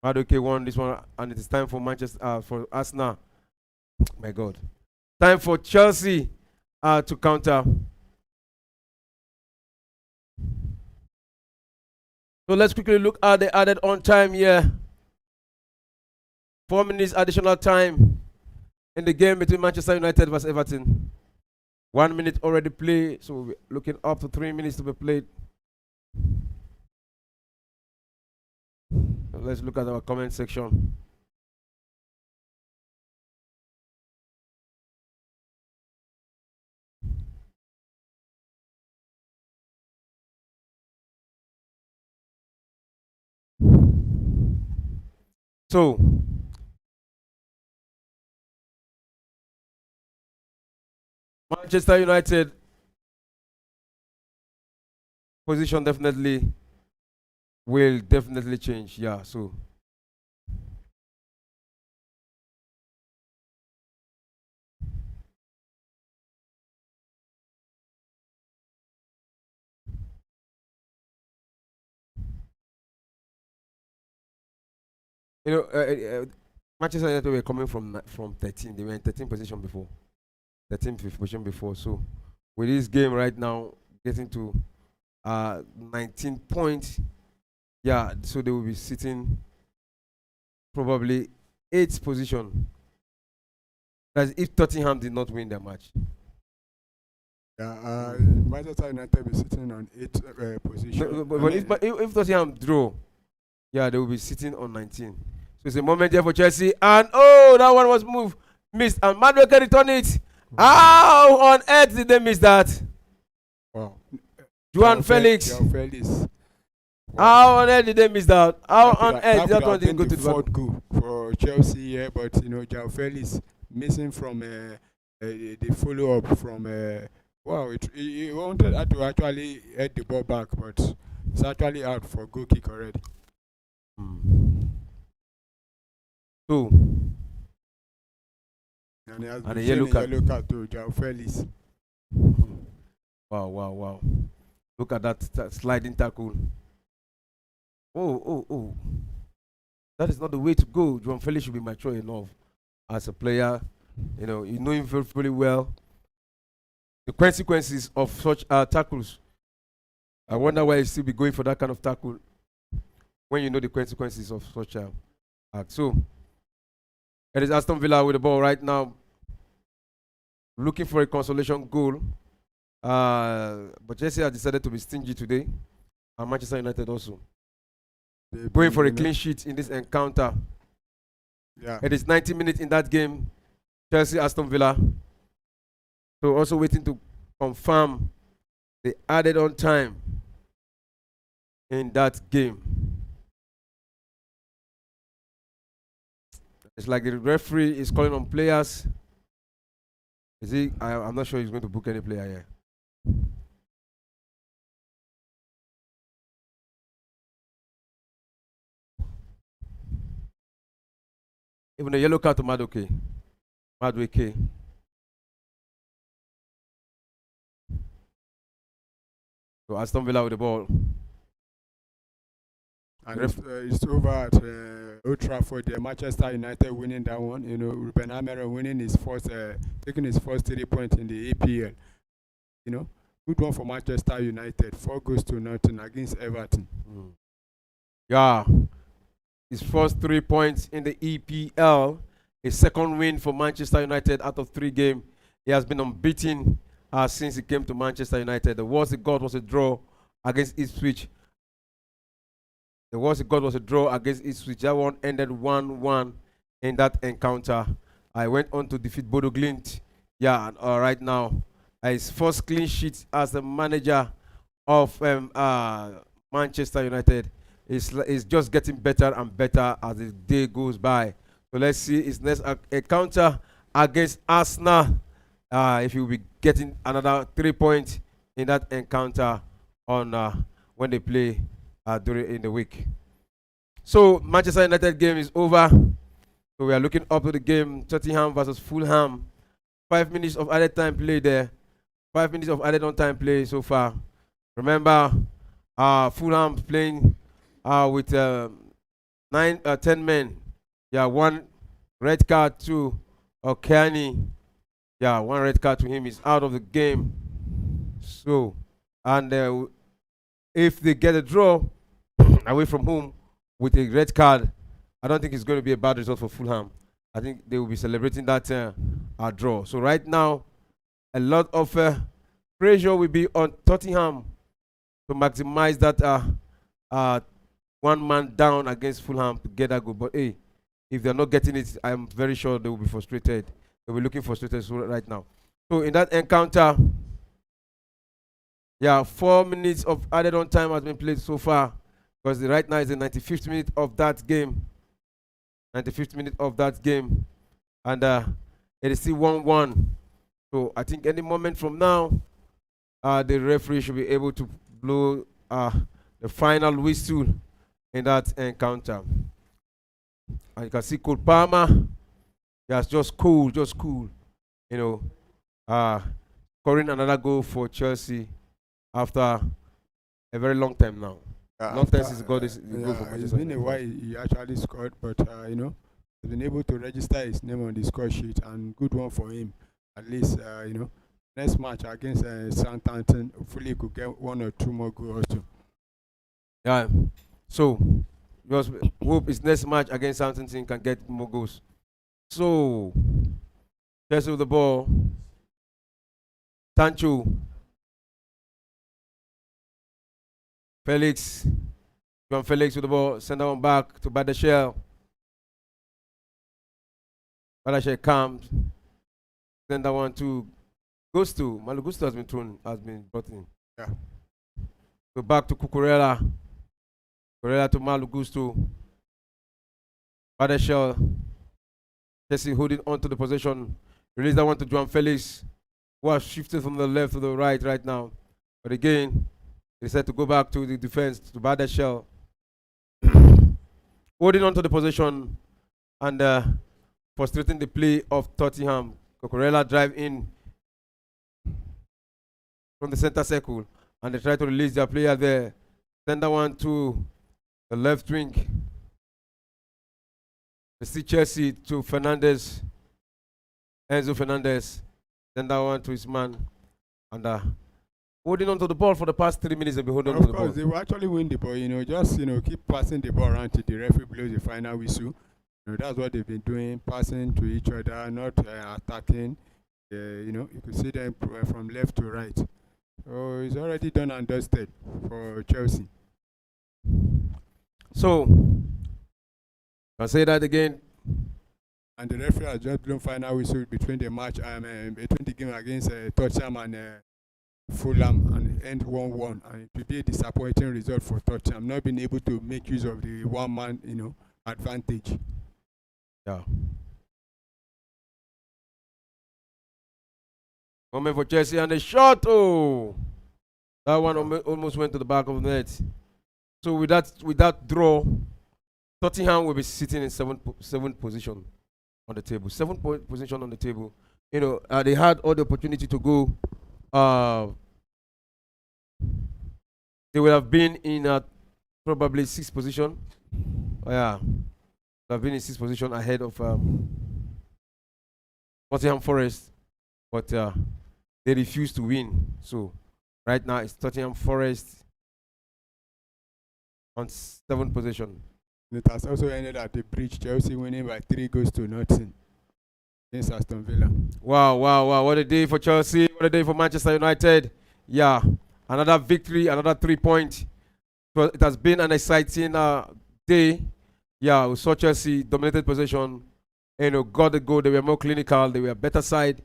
Madueke won this one, and it is time for for Arsenal. My God. Time for Chelsea to counter. So let's quickly look at the added on time here. 4 minutes additional time in the game between Manchester United versus Everton. 1 minute already played, so we're looking up to 3 minutes to be played. Let's look at our comment section. So, Manchester United position definitely will definitely change. Yeah, so you know, Manchester United were coming from 13. They were in 13 position before, 13th position before. So with this game right now getting to 19 points, yeah. So they will be sitting probably 8th position. That's if Tottenham did not win their match. Yeah, Manchester United be sitting on 8th position. No, but if Tottenham draw, yeah, they will be sitting on 19. So it's a moment there for Chelsea, and oh, that one was missed, and Madueke returned it. How on earth did they miss that? Wow. Juan Felix. João Felix. How on earth did they miss that? How on earth that that one didn't go to the fourth goal for Chelsea here, but João Felix missing from the follow up from. Wow, he wanted to actually head the ball back, but it's actually out for goal kick already. So, And he has And been a yellow shown card. card to João Felix. wow. Look at that sliding tackle. Oh. That is not the way to go. Juan Felix should be mature enough as a player. You know him very, very well. The consequences of such tackles. I wonder why he still be going for that kind of tackle when you know the consequences of such act. So, it is Aston Villa with the ball right now, looking for a consolation goal. But Chelsea has decided to be stingy today, and Manchester United also going for a clean sheet in this encounter. Yeah. It is 90 minutes in that game. Chelsea, Aston Villa. So also waiting to confirm the added on time in that game. It's like the referee is calling on players. Is he? I'm not sure he's going to book any player here. Even a yellow card to Madueke. So Aston Villa with the ball. And it's over at Old Trafford. Manchester United winning that one. Ruben Amorim winning his first, taking his first 3 points in the EPL. Good one for Manchester United. 4-0 against Everton. Yeah, his first 3 points in the EPL. A second win for Manchester United out of 3 games. He has been unbeaten since he came to Manchester United. The worst he got was a draw against Ipswich. That one ended 1-1 in that encounter. I went on to defeat Bodo Glimt. Yeah, and right now, his first clean sheet as the manager of Manchester United is just getting better and better as the day goes by. So let's see his next encounter against Arsenal. If he will be getting another 3 points in that encounter on when they play during in the week. So Manchester United game is over. So we are looking up to the game Tottenham versus Fulham. 5 minutes of added time play there. 5 minutes of added on time play so far. Remember, Fulham playing with 10 men. Yeah, 1 red card to Okani. Yeah, 1 red card to him. Is out of the game. So, and if they get a draw away from home with a red card, I don't think it's going to be a bad result for Fulham. I think they will be celebrating that draw. So right now, A lot of pressure will be on Tottenham to maximize that one man down against Fulham to get that goal. But hey, if they're not getting it, I'm very sure they will be frustrated. They'll be looking frustrated right now. So in that encounter, yeah, 4 minutes of added on time has been played so far because right now is the 95th minute of that game. 95th minute of that game, and it is still 1-1. So I think any moment from now, the referee should be able to blow the final whistle in that encounter. And you can see Cole Palmer, yes, just cool, you know, scoring another goal for Chelsea after a very long time now. Long time since he got this goal for It's Manchester been a United. while he actually scored, but he's been able to register his name on the score sheet, and good one for him. At least next match against Southampton, hopefully he could get 1 or 2 more goals too. Yeah. So just hope his next match against Southampton can get more goals. So Chelsea with the ball. Sancho. Felix. John Felix with the ball. Send that one back to Badashel. Badashel comes. Send that one to Gusto. Malo Gusto has been brought in. Yeah. So back to Cucurella. Cucurella to Malo Gusto. Badashel. Chelsea holding on to the possession. Release that one to João Felix, who has shifted from the left to the right now. But again, they said to go back to the defense, to Badashel. Holding on to the possession and frustrating the play of Tottenham. Cucurella drive in from the center circle, and they try to release their player there. Send that one to the left wing. They see Chelsea to Fernandez. Enzo Fernandez. Send that one to his man. And holding on to the ball for the past 3 minutes. They've been holding on to the ball. Of course, they will actually win the ball. Just keep passing the ball around till the referee blows the final whistle. That's what they've been doing, passing to each other, not attacking. You could see them from left to right. So it's already done and dusted for Chelsea. So, I'll say that again. And the referee has just blown final whistle between the match, between the game against Tottenham and Fulham, and end 1-1. And it will be a disappointing result for Tottenham, not being able to make use of the one-man, advantage. Yeah. Moment for Chelsea and a shot. Oh, that one almost went to the back of the net. So with that draw, Tottenham will be sitting in seventh position on the table. 7th position on the table. They had all the opportunity to go. They would have been in probably 6th position. Oh, yeah. They have been in 6th position ahead of Nottingham Forest, but they refused to win. So right now it's Nottingham Forest on 7th position. It has also ended at the bridge, Chelsea winning by 3-0 against Aston Villa. Wow. What a day for Chelsea. What a day for Manchester United. Yeah. Another victory, another 3 points. So it has been an exciting day. Yeah, we saw Chelsea dominated possession. Got the goal. They were more clinical. They were better side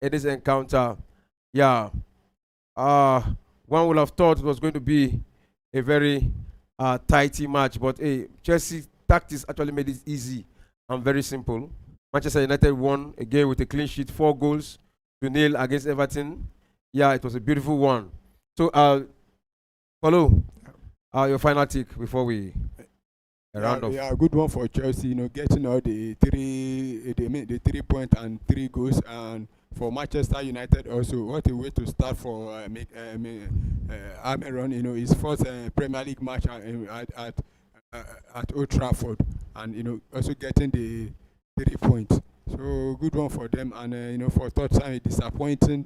in this encounter. Yeah. One would have thought it was going to be a very tighty match, but Chelsea tactics actually made it easy and very simple. Manchester United won again with a clean sheet, 4-0 against Everton. Yeah, it was a beautiful one. So, follow your final take before we round off. Yeah, good one for Chelsea. Getting all the 3 points and 3 goals, and for Manchester United also, what a way to start for Almiron. His first Premier League match at Old Trafford, and also getting the 3 points. So good one for them, and for Tottenham, a disappointing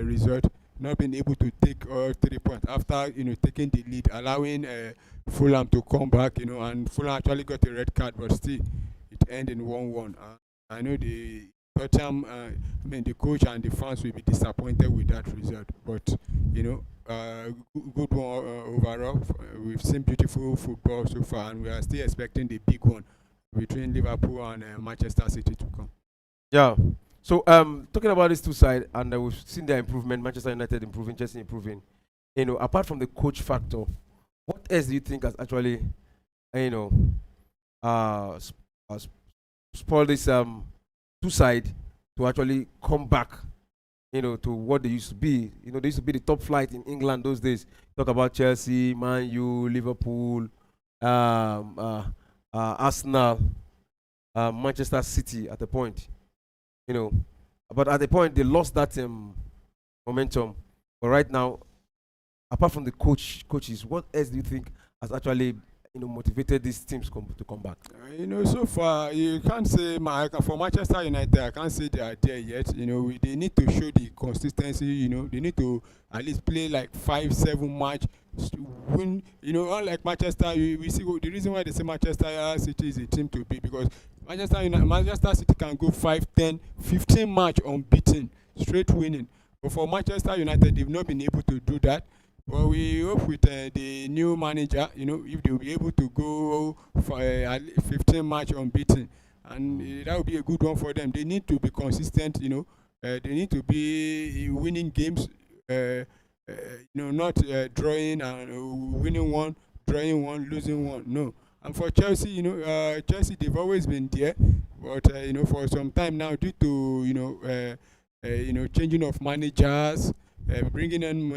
result, not being able to take all 3 points after taking the lead, allowing Fulham to come back, and Fulham actually got a red card, but still it ended in 1-1. I know the Tottenham, I mean, the coach and the fans will be disappointed with that result. But you know, good one overall. We've seen beautiful football so far, and we are still expecting the big one between Liverpool and Manchester City to come. Yeah. So talking about these two sides, and we've seen their improvement. Manchester United improving, Chelsea improving. You know, apart from the coach factor, what else do you think has actually, you know, sp- spoiled this two side to actually come back, you know, to what they used to be? You know, they used to be the top flight in England those days. Talk about Chelsea, Man U, Liverpool, Arsenal, Manchester City at the point, you know. But at the point, they lost that momentum. But right now, apart from the coaches, what else do you think has actually, you know, motivated these teams to come back? You know, so far you can't say for Manchester United. I can't say they are there yet. You know, they need to show the consistency. You know, they need to at least play like 5-7 match, win. You know, unlike Manchester, we see the reason why they say Manchester City is a team to beat, because Manchester City can go 5, 10, 15 match unbeaten, straight winning. But for Manchester United, they've not been able to do that. Well, we hope with the new manager, you know, if they will be able to go for 15 match unbeaten, and that will be a good one for them. They need to be consistent, you know. They need to be winning games, you know, not drawing and winning one, drawing one, losing one. No. And for Chelsea, you know, Chelsea, they've always been there, but you know, for some time now, due to you know, changing of managers, bringing in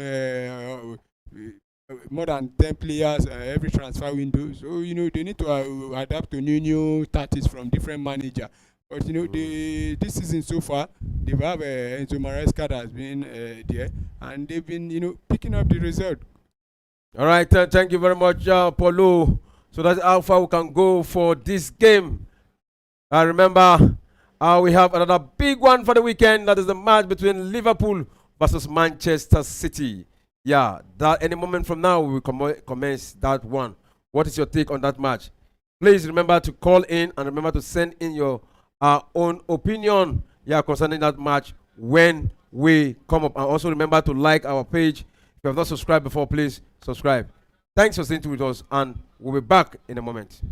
more than 10 players every transfer window. So, you know, they need to adapt to new tactics from different managers. But, you know, this season so far, they've have Enzo Maresca that has been there, and they've been, you know, picking up the result. All right, thank you very much, Paulo. So that's how far we can go for this game. Remember, we have another big one for the weekend. That is the match between Liverpool versus Manchester City. Yeah, that any moment from now we will commence that one. What is your take on that match? Please remember to call in and remember to send in your own opinion, yeah, concerning that match when we come up. And also remember to like our page. If you have not subscribed before, please subscribe. Thanks for staying with us, and we'll be back in a moment.